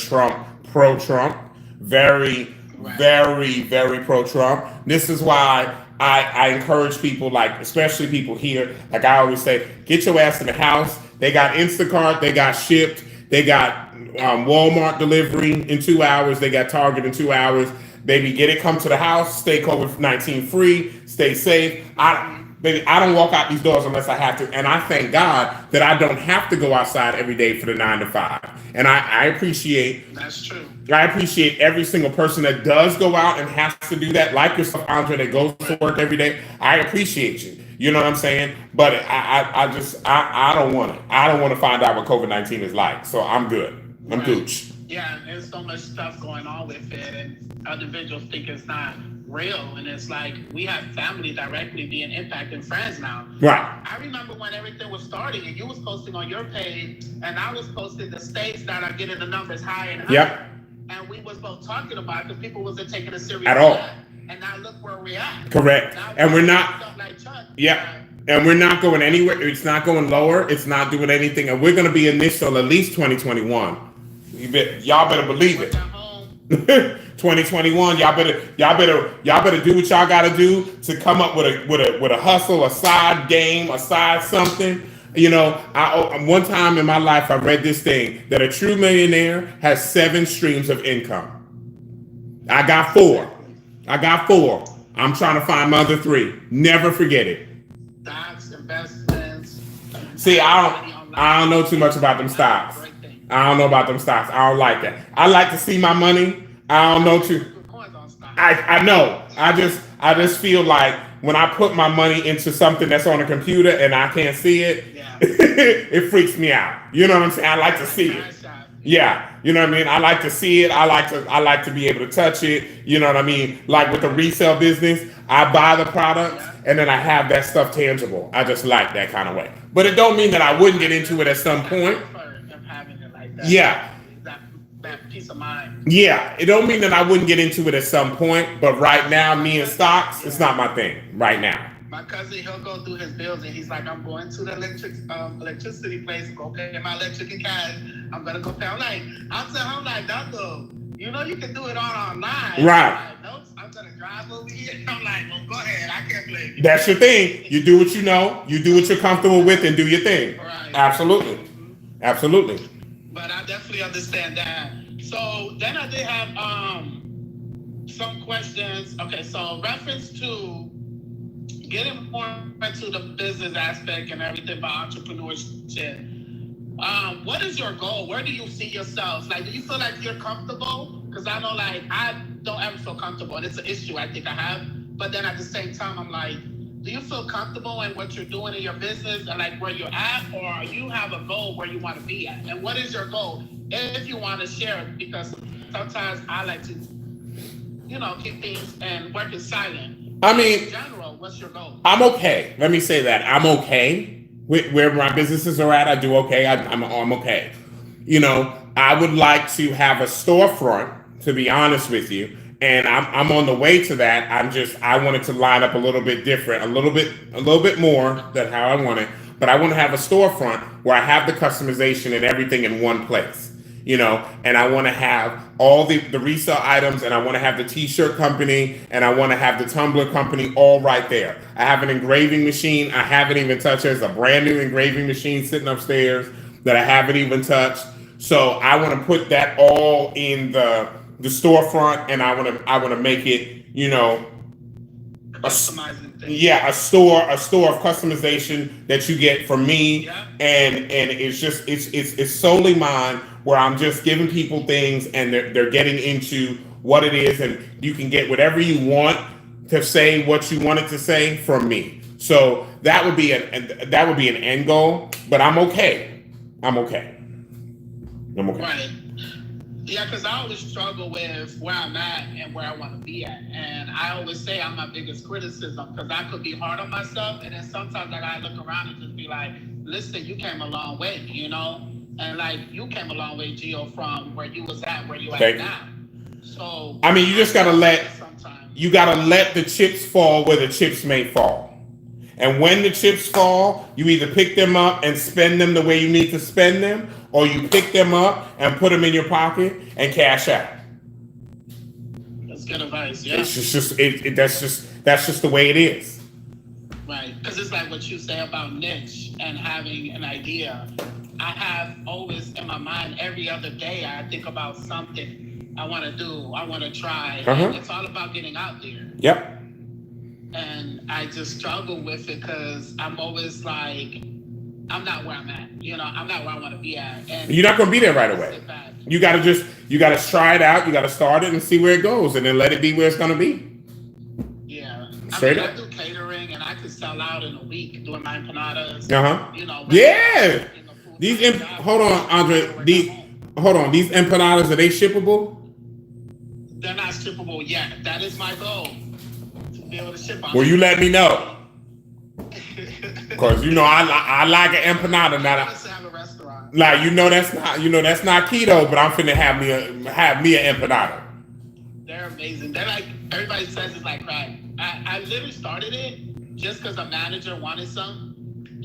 pro-Trump, very, very, very pro-Trump. This is why I encourage people, like, especially people here, like I always say, get your ass in the house. They got Instacart, they got Shipped, they got Walmart delivery in 2 hours, they got Target in 2 hours. Baby, get it, come to the house, stay COVID-19 free, stay safe. I don't walk out these doors unless I have to. And I thank God that I don't have to go outside every day for the 9 to 5. And I appreciate. That's true. I appreciate every single person that does go out and has to do that, like yourself, Andre, that goes to work every day. I appreciate you. You know what I'm saying? But I don't want it. I don't want to find out what COVID-19 is like. So I'm good. I'm gooch. Yeah, there's so much stuff going on with it, and individuals think it's not real, and it's like we have family directly being impacted, friends now. Right. I remember when everything was starting, and you was posting on your page, and I was posting the states that are getting the numbers higher and higher. Yep. And we was both talking about it because people wasn't taking it serious at all. And now look where we're at. Correct. Now and we're not. Like Chuck, yeah. And we're not going anywhere. It's not going lower. It's not doing anything. And we're going to be in this till at least 2021. Y'all better believe it. 2021. Y'all better do what y'all got to do to come up with a hustle, a side game, a side something. You know, one time in my life I read this thing that a true millionaire has 7 streams of income. I got 4. I'm trying to find my other 3. Never forget it. Stocks, investments. See, I don't know too much about them stocks. I don't know about them stocks. I don't like that. I like to see my money. I don't know too. I know. I just feel like when I put my money into something that's on a computer and I can't see it, it freaks me out. You know what I'm saying? I like to see it. Yeah, you know what I mean? I like to see it. I like to be able to touch it. You know what I mean? Like with the resale business, I buy the products and then I have that stuff tangible. I just like that kind of way. But it don't mean that I wouldn't get into it at some point. Yeah. That peace of mind. Yeah, it don't mean that I wouldn't get into it at some point, but right now, me and stocks, it's not my thing right now. My cousin, he'll go through his bills and he's like, I'm going to the electricity place, go pay my electric and cash. I'm gonna go pay. I'm like, Doctor, you know you can do it all online. Right. Like, nope, I'm gonna drive over here. I'm like, well, go ahead. I can't blame you. That's your thing. You do what you know. You do what you're comfortable with, and do your thing. Right. Absolutely. Absolutely. But I definitely understand that. So then I did have some questions. Okay, so reference to getting more into the business aspect and everything about entrepreneurship, what is your goal? Where do you see yourself? Like, do you feel like you're comfortable? Because I know, like, I don't ever feel comfortable, and it's an issue I think I have. But then at the same time, I'm like, do you feel comfortable in what you're doing in your business and like where you're at, or you have a goal where you want to be at? And what is your goal? If you want to share it, because sometimes I like to, keep things and work in silent. I mean, in general, what's your goal? I'm okay. Let me say that I'm okay with where my businesses are at. I do okay. I'm okay. I would like to have a storefront, to be honest with you, and I'm on the way to that. I wanted to line up a little bit different, a little bit more than how I want it. But I want to have a storefront where I have the customization and everything in one place. And I want to have all the resale items, and I want to have the t-shirt company, and I want to have the tumbler company all right there. I have an engraving machine I haven't even touched. There's a brand new engraving machine sitting upstairs that I haven't even touched. So I want to put that all in the storefront, and I want to make it, Customizing things. yeah, a store of customization that you get from me, Yeah. and it's solely mine, where I'm just giving people things, and they're getting into what it is, and you can get whatever you want to say, what you want it to say, from me. So that would be an end goal, but I'm okay. I'm okay. Right. Yeah, because I always struggle with where I'm at and where I want to be at. And I always say I'm my biggest criticism, because I could be hard on myself. And then sometimes I got to look around and just be like, listen, you came a long way, And like, you came a long way, Gio, from where you was at, where you at now. So I mean, you just gotta let the chips fall where the chips may fall. And when the chips fall, you either pick them up and spend them the way you need to spend them, or you pick them up and put them in your pocket and cash out. That's good advice. Yeah. It's that's just the way it is. Right, because it's like what you say about niche and having an idea. I have always in my mind, every other day, I think about something I want to do, I want to try. And it's all about getting out there. Yep. And I just struggle with it because I'm always like, I'm not where I'm at. I'm not where I want to be at. And you're not going to be there right away. You got to try it out. You got to start it and see where it goes, and then let it be where it's going to be. Yeah. Straight up. I do catering, and I could sell out in a week doing my empanadas. Yeah. Hold on, Andre. These empanadas, are they shippable? They're not shippable yet. That is my goal. Be able to ship on. Well, you let me know, because I like an empanada. Now, have a restaurant. Like that's not keto, but I'm finna have me an empanada. They're amazing. They're like, everybody says it's like crack. I literally started it just because a manager wanted some,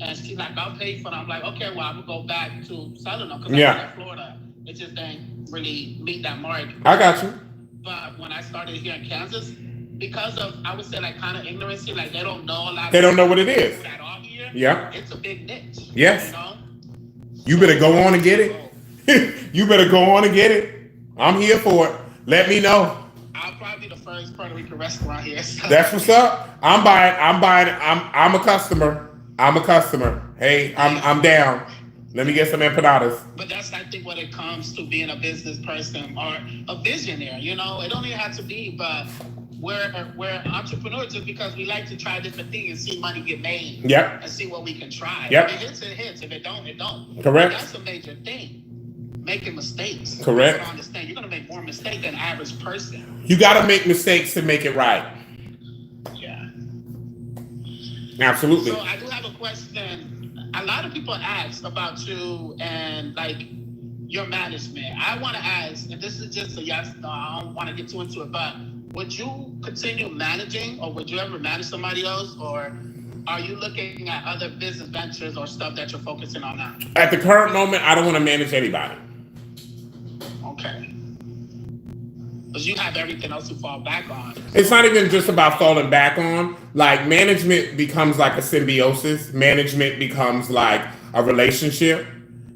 and she's like, I'll pay for them. I'm like, okay, well, I'm gonna go back to selling them because I'm in Florida. It just didn't really meet that mark. I got you. But when I started here in Kansas, because of, I would say, like, kind of ignorancy, like they don't know a lot. They don't know what it is. Yeah. It's a big niche. Yes. You better go on and get it. You better go on and get it. I'm here for it. Let me know. I'll probably be the first Puerto Rican restaurant here. So. That's what's up. I'm buying. I'm a customer. Hey, I'm down. Let me get some empanadas. But that's, I think, when it comes to being a business person or a visionary. It don't even have to be, but we're entrepreneurs just because we like to try different things and see money get made. Yep. And see what we can try. Yep. If it hits, it hits. If it don't, it don't. Correct. But that's a major thing. Making mistakes. Correct. You don't understand. You're going to make more mistakes than average person. You got to make mistakes to make it right. Yeah. Absolutely. So I do have a question. A lot of people ask about you and like your management. I want to ask, and this is just a yes, no, I don't want to get too into it, but would you continue managing, or would you ever manage somebody else, or are you looking at other business ventures or stuff that you're focusing on now? At the current moment, I don't want to manage anybody. Okay. Because you have everything else to fall back on. It's not even just about falling back on. Like, management becomes like a symbiosis. Management becomes like a relationship,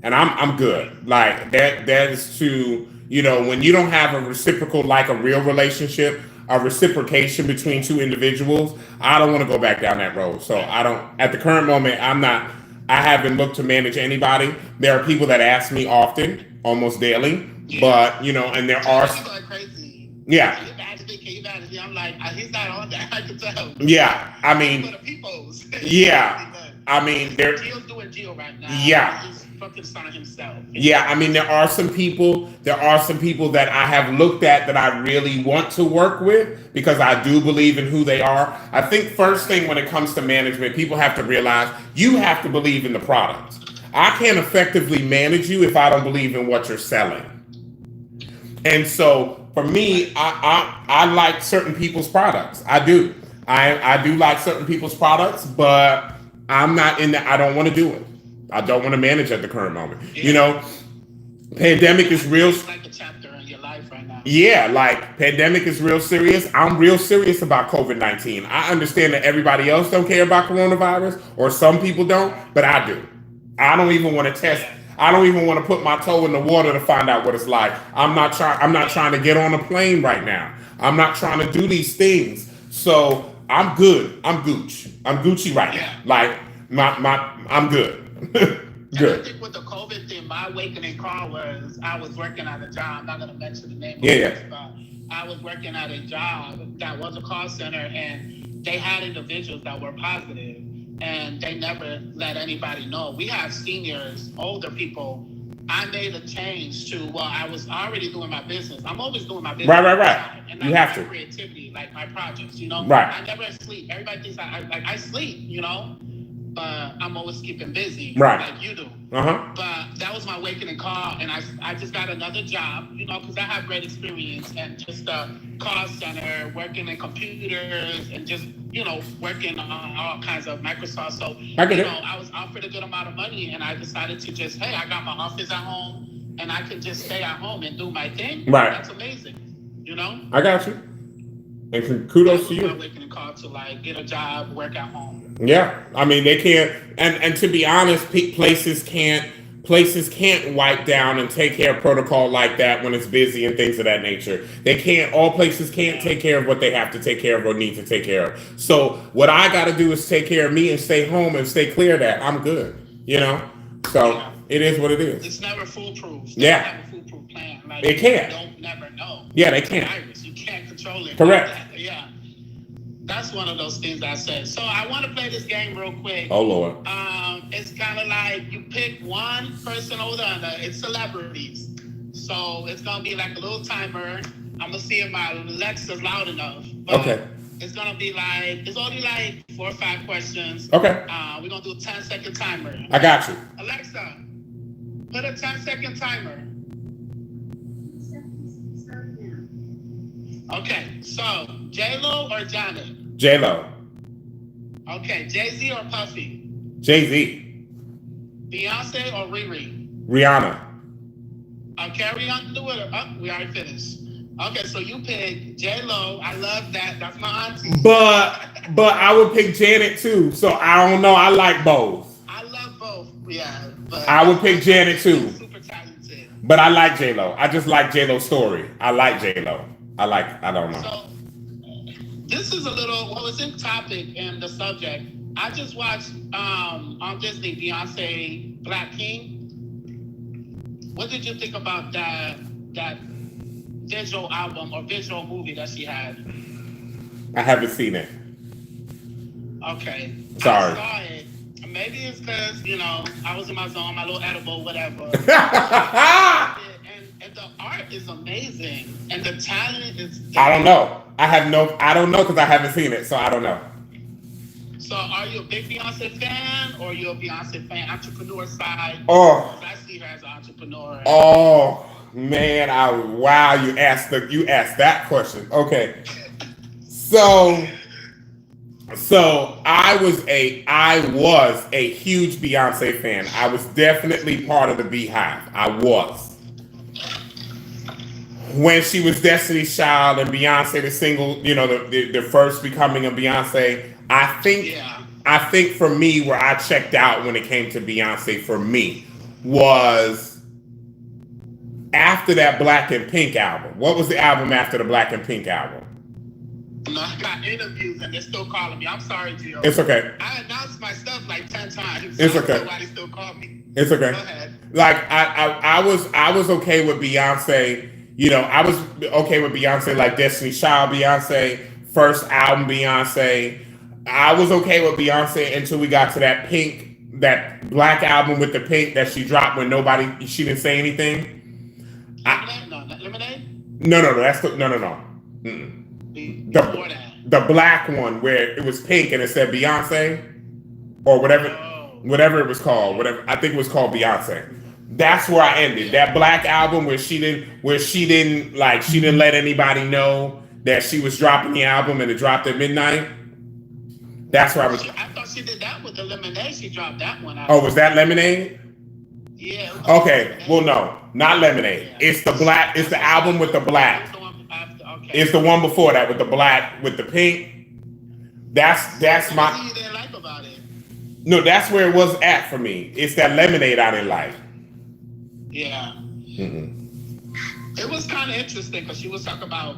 and I'm good. Like that is to, when you don't have a reciprocal, like a real relationship, a reciprocation between two individuals, I don't want to go back down that road. So I don't, at the current moment, I haven't looked to manage anybody. There are people that ask me often, almost daily, but, and there are. People are crazy. Yeah. Can you manage me? I'm like, he's not on that. I can tell. Yeah. I mean, for the peoples. Yeah. I mean, Gio's doing Gio right now. Yeah. He's focused on himself. Yeah, I mean, there are some people that I have looked at that I really want to work with because I do believe in who they are. I think first thing when it comes to management, people have to realize you have to believe in the product. I can't effectively manage you if I don't believe in what you're selling. And so for me, I like certain people's products. I do. I do like certain people's products, but I'm not in that. I don't want to do it. I don't want to manage at the current moment. Pandemic is real. It's like a chapter in your life right now. Yeah, like pandemic is real serious. I'm real serious about COVID-19. I understand that everybody else don't care about coronavirus, or some people don't, but I do. I don't even want to test. I don't even want to put my toe in the water to find out what it's like. I'm not trying to get on a plane right now. I'm not trying to do these things. So I'm good. I'm Gucci. I'm Gucci right now. Like I'm good. Good. I think with the COVID thing, my awakening call was I was working at a job. I'm not going to mention the name of it, but I was working at a job that was a call center, and they had individuals that were positive, and they never let anybody know. We have seniors, older people. I made a change to, I was already doing my business. I'm always doing my business. Right. And you have to. Creativity, like my projects, Right. I never sleep. Everybody thinks I sleep, but I'm always keeping busy, right, like you do. But that was my awakening call, and I just got another job, because I have great experience and just a call center, working in computers, and just working on all kinds of Microsoft. So I was offered a good amount of money, and I decided to just, hey, I got my office at home, and I can just stay at home and do my thing. Right, that's amazing. I got you. And kudos to you. My awakening call to get a job, work at home. Yeah, I mean they can't, and to be honest, places can't wipe down and take care of protocol like that when it's busy and things of that nature. They can't. All places can't take care of what they have to take care of or need to take care of. So what I got to do is take care of me and stay home and stay clear of that I'm good. So it is what it is. It's never foolproof. They have a foolproof plan. They can't. You don't never know. Yeah, they can't. You can't control it. Correct. Yeah. That's one of those things I said. So I want to play this game real quick. Oh, Lord. It's kind of like you pick one person over the other. It's celebrities. So it's going to be like a little timer. I'm going to see if my Alexa's loud enough. But okay. It's going to be it's only 4 or 5 questions. Okay. We're going to do a 10-second timer. I got you. Alexa, put a 10-second timer. Okay, so J-Lo or Janet? J-Lo. Okay, Jay-Z or Puffy? Jay-Z. Beyonce or Riri? Rihanna. Carry on do it. We already finished. Okay, so you pick J-Lo. I love that. That's my auntie. But I would pick Janet too. So I don't know. I like both. I love both. Yeah. But I would pick Janet too. Super talented. But I like J-Lo. I just like J-Lo's story. I like J-Lo. I don't know. So, this is a little, it's in topic and the subject. I just watched on Disney, Beyonce Black King. What did you think about that visual album or visual movie that she had? I haven't seen it. Okay. Sorry. I saw it. Maybe it's because, I was in my zone, my little edible, whatever. And the art is amazing. And the talent is... I don't know. I don't know because I haven't seen it, so I don't know. So are you a big Beyonce fan or are you a Beyonce fan, entrepreneur side? Oh. I see her as an entrepreneur. Oh, man. You asked that question. Okay. So I was a huge Beyonce fan. I was definitely part of the Beehive. I was. When she was Destiny's Child and Beyonce, the single, the first becoming of Beyonce, I think for me, where I checked out when it came to Beyonce for me was after that Black and Pink album. What was the album after the Black and Pink album? No, I got interviews and they're still calling me. I'm sorry, Gio. It's okay. I announced my stuff like 10 times. It's I okay. don't know why they still call me. It's okay. Go ahead. Like I was okay with Beyonce. You know, I was okay with Beyonce, like Destiny's Child Beyonce, first album Beyonce. I was okay with Beyonce until we got to that black album with the pink that she dropped when she didn't say anything. Lemonade? No, not Lemonade? No, that's no. Before that. The black one where it was pink and it said Beyonce or whatever it was called, whatever I think it was called Beyonce. That's where I ended. That black album where she didn't let anybody know that she was dropping the album and it dropped at midnight. That's where I was. I thought she did that with the Lemonade. She dropped that one out. Oh, was that Lemonade? Yeah. Okay. Well, no, not Lemonade. Yeah. It's the black. It's the album with the black. Okay. It's the one before that with the black with the pink. That's my. What you didn't like about it? No, that's where it was at for me. It's that Lemonade I didn't like. Yeah. Mm-hmm. It was kind of interesting because she was talking about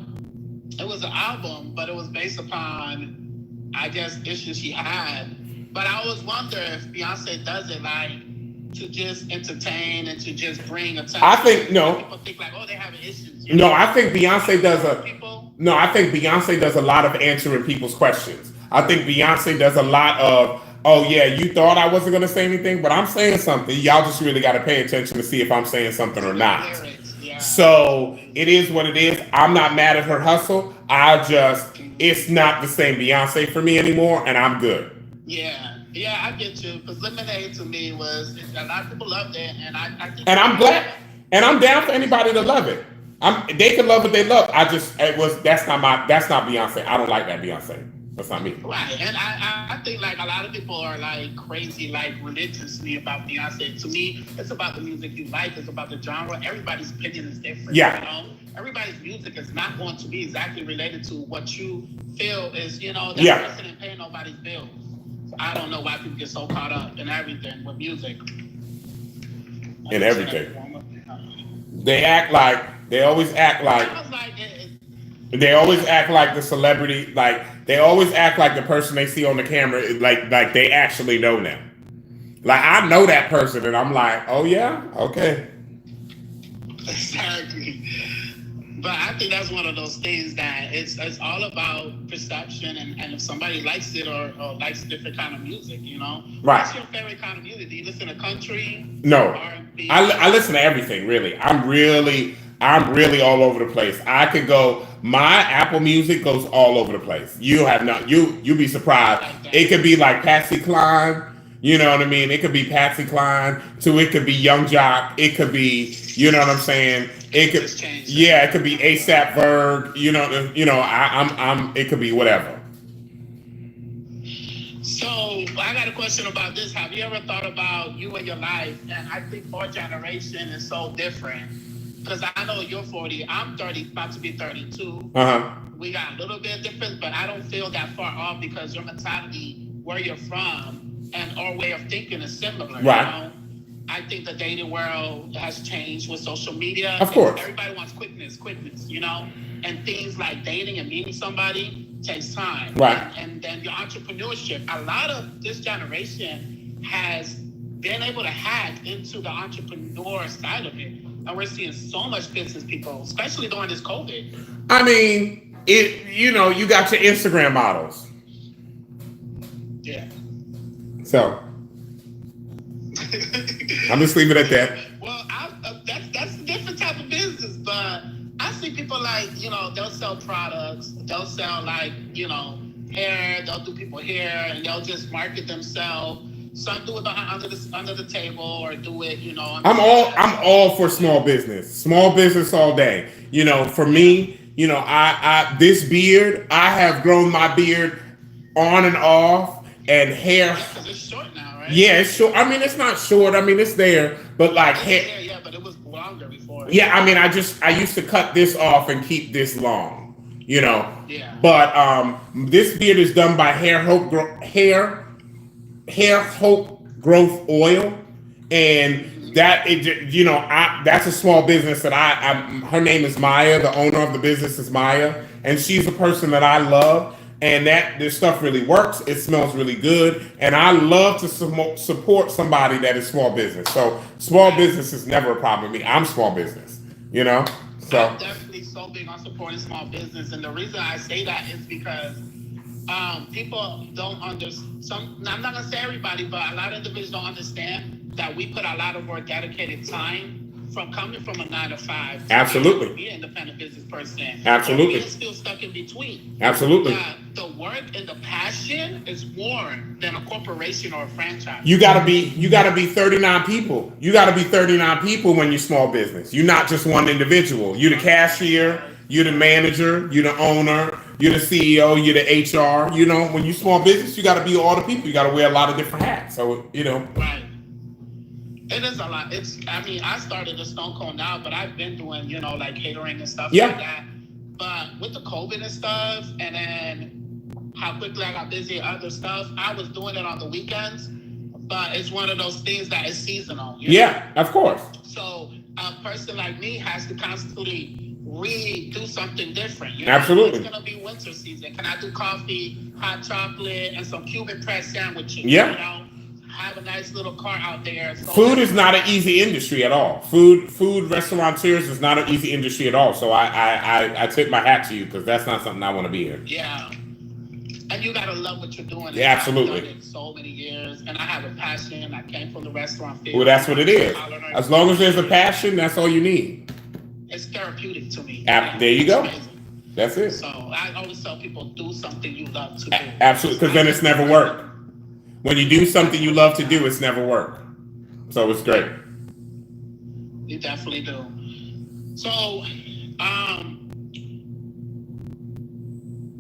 it was an album, but it was based upon, I guess, issues she had. But I always wonder if Beyonce does it like to just entertain and to just bring attention. I think no. People think like, oh, they have issues. No, I think Beyonce does I think Beyonce does a lot of answering people's questions. I think Beyonce does a lot of, oh yeah, you thought I wasn't gonna say anything, but I'm saying something. Y'all just really got to pay attention to see if I'm saying something or not. Yeah. So it is what it is. I'm not mad at her hustle. It's not the same Beyonce for me anymore, and I'm good. Yeah, I get you. Because Lemonade to me was a lot of people loved it, and I think. And I'm glad, and I'm down for anybody to love it. They can love what they love. That's not Beyonce. I don't like that Beyonce. That's not me. Right, and I think like a lot of people are like crazy, like religiously about Beyonce. To me, it's about the music you like. It's about the genre. Everybody's opinion is different. Yeah. You know? Everybody's music is not going to be exactly related to what you feel is, that person ain't paying nobody's bills. So I don't know why people get so caught up in everything with music. In everything. They always act like the celebrity, like they always act like the person they see on the camera, like they actually know them. Like I know that person, and I'm like, oh yeah, okay. Exactly. But I think that's one of those things that it's all about perception, and if somebody likes it or likes a different kind of music, Right. What's your favorite kind of music? Do you listen to country? No, R&B? I listen to everything. Really, I'm really all over the place. I could go. My Apple Music goes all over the place. You'll be surprised. It could be like Patsy Cline. You know what I mean? It could be Patsy Cline. It could be Young Jock. It could be, you know what I'm saying? It could be ASAP Ferg. It could be whatever. So I got a question about this. Have you ever thought about you and your life? And I think our generation is so different. Because I know you're 40, I'm 30, about to be 32. We got a little bit of difference, but I don't feel that far off because your mentality, where you're from, and our way of thinking is similar. Right. I think the dating world has changed with social media. Of course. Everybody wants quickness, and things like dating and meeting somebody takes time. Right. And then your entrepreneurship, a lot of this generation has been able to hack into the entrepreneur side of it. And we're seeing so much business people, especially during this COVID. I mean, you got your Instagram models. Yeah. So, I'm just leaving it at that. Well, that's a different type of business, but I see people like, they'll sell products, they'll sell like, hair, they'll do people hair, and they'll just market themselves. Some do it under the table or do it, I'm all for small business all day. For me, I this beard, I have grown my beard on and off, and hair. Because it's short now, right? Yeah, it's short. I mean, it's not short. I mean, it's there, but like hair. Yeah, but it was longer before. Yeah, I mean, I used to cut this off and keep this long. Yeah. But this beard is done by Hair Hope Growth Oil, And that that's a small business that her name is Maya. The owner of the business is Maya, and she's a person that I love. And that this stuff really works. It smells really good, and I love to support somebody that is small business. So small business is never a problem with me. I'm small business, you know. So I'm definitely so big on supporting small business, and the reason I say that is because people don't understand. I'm not gonna say everybody, but a lot of individuals don't understand that we put a lot of our dedicated time from coming from a 9 to 5. Absolutely. Be an independent business person. Absolutely. We're still stuck in between. Absolutely. The work and the passion is more than a corporation or a franchise. You gotta be 39 people. You gotta be 39 people when you're small business. You're not just one individual. You're the cashier, you're the manager, you're the owner, you're the CEO, you're the HR. You know, when you're small business, you gotta be all the people. You gotta wear a lot of different hats. So, you know. Right. It is a lot. I started a Stone Cold now, but I've been doing, like catering and stuff like that. But with the COVID and stuff, and then how quickly I got busy and other stuff, I was doing it on the weekends. But it's one of those things that is seasonal. Of course. So a person like me has to constantly do something different. Absolutely. It's going to be winter season. Can I do coffee, hot chocolate, and some Cuban press sandwiches? Yeah. Have a nice little cart out there. So food is not an easy industry at all. Food restaurateurs is not an easy industry at all. So I tip my hat to you because that's not something I want to be in. Yeah. And you gotta love what you're doing. Yeah, absolutely. I've done it so many years, and I have a passion. I came from the restaurant field. Well, that's what it is. As long as there's a passion, that's all you need. It's therapeutic to me. There you go. That's it. So I always tell people, do something you love to do. Absolutely, because then it's never work. When you do something you love to do, it's never work. So it's great. You definitely do. So,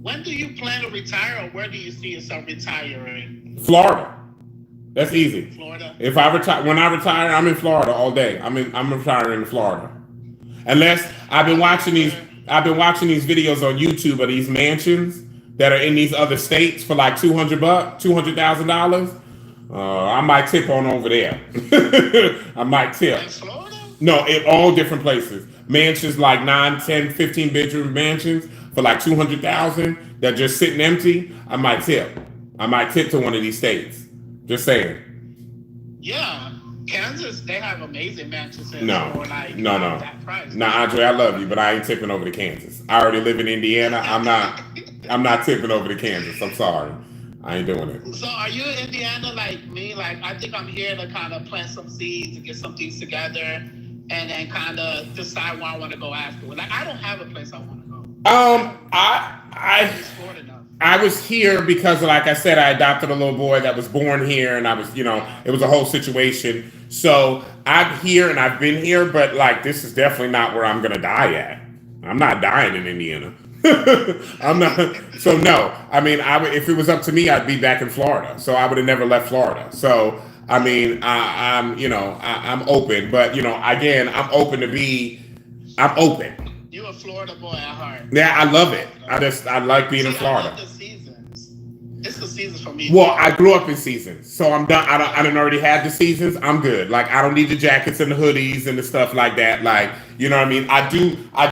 when do you plan to retire, or where do you see yourself retiring? Florida. That's easy. Florida. When I retire, I'm in Florida all day. I'm retiring in Florida. Unless I've been watching these videos on YouTube of these mansions that are in these other states for like $200,000. I might tip on over there. I might tip. In Florida? No, in all different places. Mansions like 9, 10, 15 bedroom mansions for like $200,000 that just sitting empty. I might tip. I might tip to one of these states. Just saying. Yeah. Kansas, they have amazing mansions. No. That price. Nah, Andre, I love you, but I ain't tipping over to Kansas. I already live in Indiana. I'm not tipping over to Kansas. I'm sorry. I ain't doing it. So are you in Indiana like me? Like, I think I'm here to kind of plant some seeds and get some things together and then kind of decide where I want to go afterward. Like, I don't have a place I want to go. I was here because, like I said, I adopted a little boy that was born here, and I was, it was a whole situation. So I'm here and I've been here, but like, this is definitely not where I'm going to die at. I'm not dying in Indiana. I'm not. So no, I mean, if it was up to me, I'd be back in Florida. So I would have never left Florida. So, I mean, I'm open, but again, I'm open. You're a Florida boy at heart. Yeah, I love it. I like being in Florida. I love the seasons. It's the seasons for me. Well, I grew up in seasons, so I'm done. I done already had the seasons. I'm good. Like, I don't need the jackets and the hoodies and the stuff like that. Like, you know what I mean? I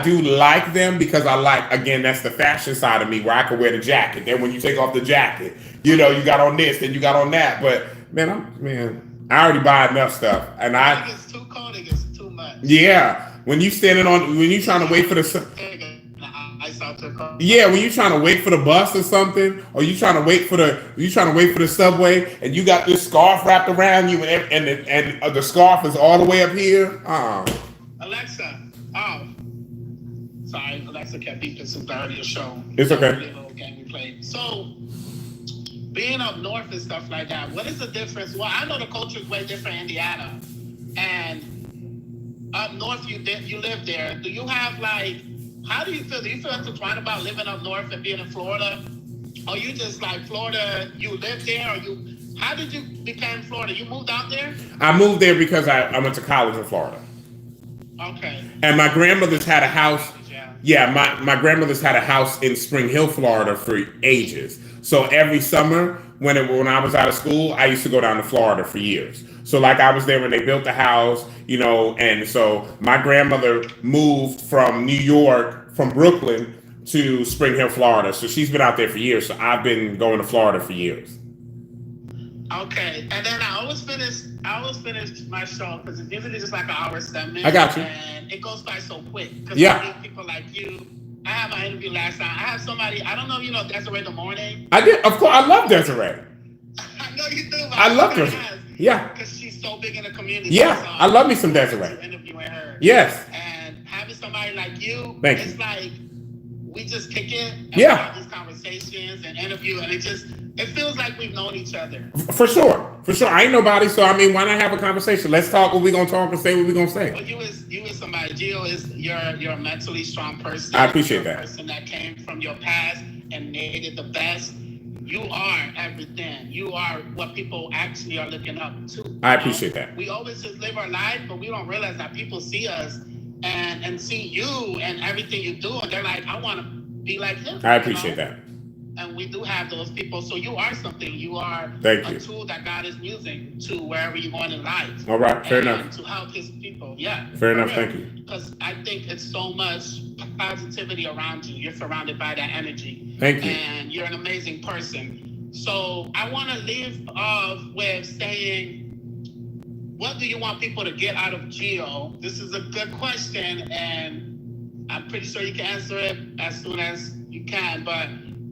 do like them because I like, again, that's the fashion side of me where I can wear the jacket. Then when you take off the jacket, you got on this, then you got on that. But man, I already buy enough stuff, and it gets too cold, it gets too much. Yeah, when you trying to wait for the when you're trying to wait for the bus or something, or you trying to wait for the subway, and you got this scarf wrapped around you, and the scarf is all the way up here. Alexa, sorry, Alexa kept beeping since the earlier show. It's okay. Little game we played. So, being up north and stuff like that, what is the difference? Well, I know the culture is way different in Indiana, and up north you live there. Do you have how do you feel? Do you feel intertwined about living up north and being in Florida? Or you just like Florida, you live there, or how did you become Florida? You moved out there? I moved there because I went to college in Florida. Okay. And my grandmother's had a house. Yeah, my grandmother's had a house in Spring Hill, Florida for ages. So every summer when I was out of school, I used to go down to Florida for years. So like I was there when they built the house, you know, and so my grandmother moved from New York, from Brooklyn to Spring Hill, Florida. So she's been out there for years. So I've been going to Florida for years. Okay, and then I always finish my show because it's usually just like an hour 7 minutes. I got you. And it goes by so quick. Because Yeah. I meet people like you. I had my interview last time. I have somebody, I don't know if you know Desiree the Morning. I did, of course. I love Desiree. I know you do. But I love Desiree. Yeah. Because she's so big in the community. Yeah, so I love me some Desiree. Interviewing her. Yes. And having somebody like you, Thank it's you. like we just kick it and Yeah. we have these conversations and interview, and it feels like we've known each other. For sure. For sure. I ain't nobody, so I mean, why not have a conversation? Let's talk what we gonna talk and say what we gonna say. Well, you is somebody. Gio is you're a mentally strong person. I appreciate you're a that. person that came from your past and made it the best. You are everything. You are what people actually are looking up to. I appreciate that. We always just live our life, but we don't realize that people see us and see you and everything you do, and they're like, I want to be like him. I appreciate that. And we do have those people. So you are something. You are Thank a you. tool that God is using to wherever you're going in life. All right, fair and enough. to help his people. Yeah. Fair enough, thank you. Because I think it's so much positivity around you. You're surrounded by that energy. Thank you. And you're an amazing person. So I want to leave off with saying, what do you want people to get out of Gio? This is a good question, and I'm pretty sure you can answer it as soon as you can. But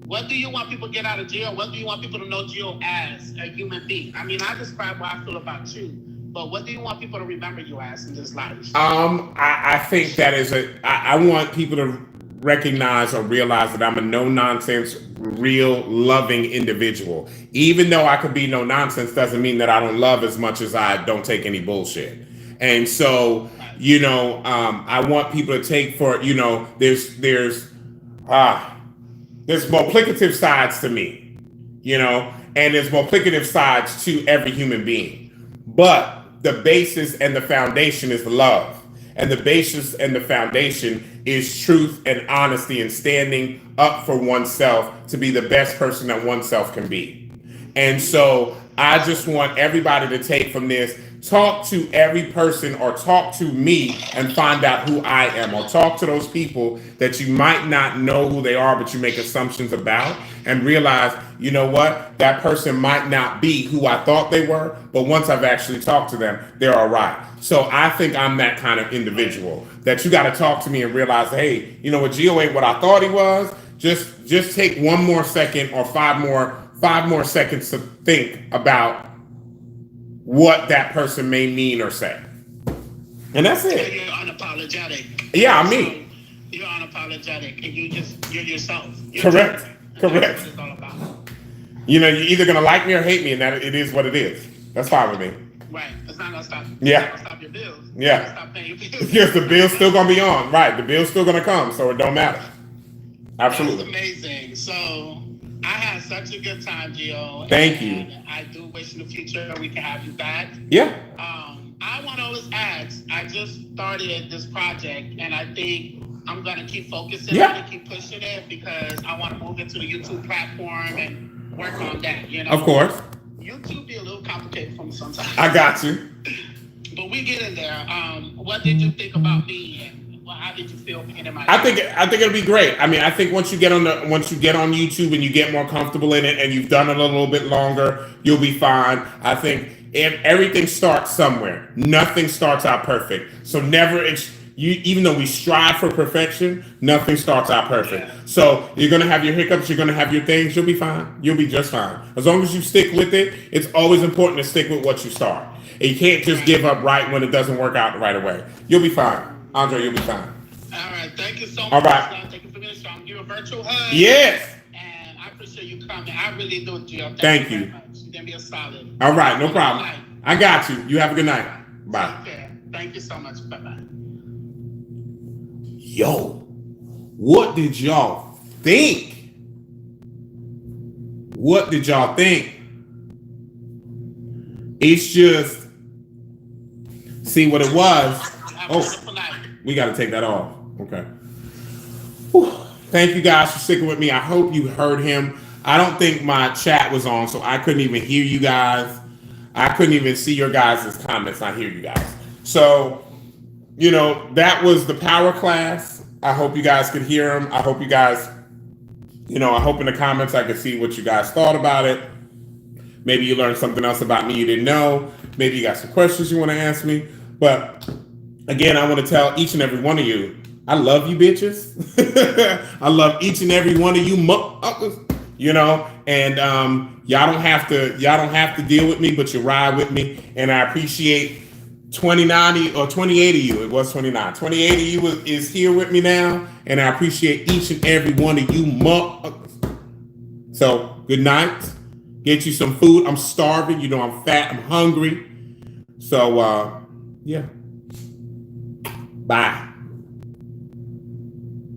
what do you want people to get out of Gio? What do you want people to know Gio as a human being? I mean, I describe what I feel about you, but what do you want people to remember you as in this life? I think that is I want people to recognize or realize that I'm a no-nonsense, real, loving individual. Even though I could be no-nonsense doesn't mean that I don't love as much as I don't take any bullshit. And so, you know, I want people to take for, you know, there's multiplicative sides to me, you know, and there's multiplicative sides to every human being. But the basis and the foundation is love. And the basis and the foundation is truth and honesty and standing up for oneself to be the best person that oneself can be. And so I just want everybody to take from this, talk to every person or talk to me and find out who I am, or talk to those people that you might not know who they are, but you make assumptions about, and realize, you know what, that person might not be who I thought they were, but once I've actually talked to them, they're all right. So I think I'm that kind of individual that you got to talk to me and realize, hey, you know what, Gio ain't what I thought he was. Just take one more second or five more seconds to think about what that person may mean or say. And that's it. You're unapologetic. Yeah, I'm me. So you're unapologetic and you're yourself. Correct. That's Correct. what it's all about. You know, you're either gonna like me or hate me, and that it is what it is. That's fine with me. Right. It's not gonna stop. Yeah. It's not gonna stop your bills. Yeah. It's not gonna stop paying your bills. Yes, the bill's still gonna be on. Right, the bill's still gonna come, so it don't matter. Absolutely. That's amazing. So I had such a good time, Gio. Thank you. I do wish in the future we can have you back. Yeah. I want to always ask. I just started this project, and I think I'm gonna keep focusing on it, keep pushing it, because I want to move into the YouTube platform and work on that. You know. Of course. YouTube be a little complicated for me sometimes. I got you. But we get in there. What did you think about me, and how did you feel being in my? I think it'll be great. I mean, I think once you get on YouTube and you get more comfortable in it, and you've done it a little bit longer, you'll be fine. I think everything starts somewhere. Nothing starts out perfect. So even though we strive for perfection, nothing starts out perfect. Yeah. So you're gonna have your hiccups, you're gonna have your things. You'll be fine. You'll be just fine as long as you stick with it. It's always important to stick with what you start. And you can't just give up right when it doesn't work out right away. You'll be fine, Andre. You'll be fine. All right. Thank you so much. All right. Thank you for being strong. Give a virtual hug. Yes. And I appreciate you coming. I really do, Gio. Thank you. Very much. You're gonna be a solid. All right. No problem. I got you. You have a good night. Bye. Okay. Thank you so much. Bye bye. Yo, what did y'all think? What did y'all think? It's just, see what it was. Oh, we got to take that off. Okay. Whew. Thank you guys for sticking with me. I hope you heard him. I don't think my chat was on, so I couldn't even hear you guys. I couldn't even see your guys' comments. I hear you guys. So, that was the power class. I hope you guys could hear them. I hope you guys, I hope in the comments I could see what you guys thought about it. Maybe you learned something else about me you didn't know. Maybe you got some questions you want to ask me. But again, I want to tell each and every one of you, I love you bitches. I love each and every one of you motherfuckers, and y'all don't have to deal with me, but you ride with me. And I appreciate 29 or 28 of you. It was 29. 28 of you is here with me now. And I appreciate each and every one of you motherfuckers. So good night. Get you some food. I'm starving. I'm fat. I'm hungry. So, yeah. Bye.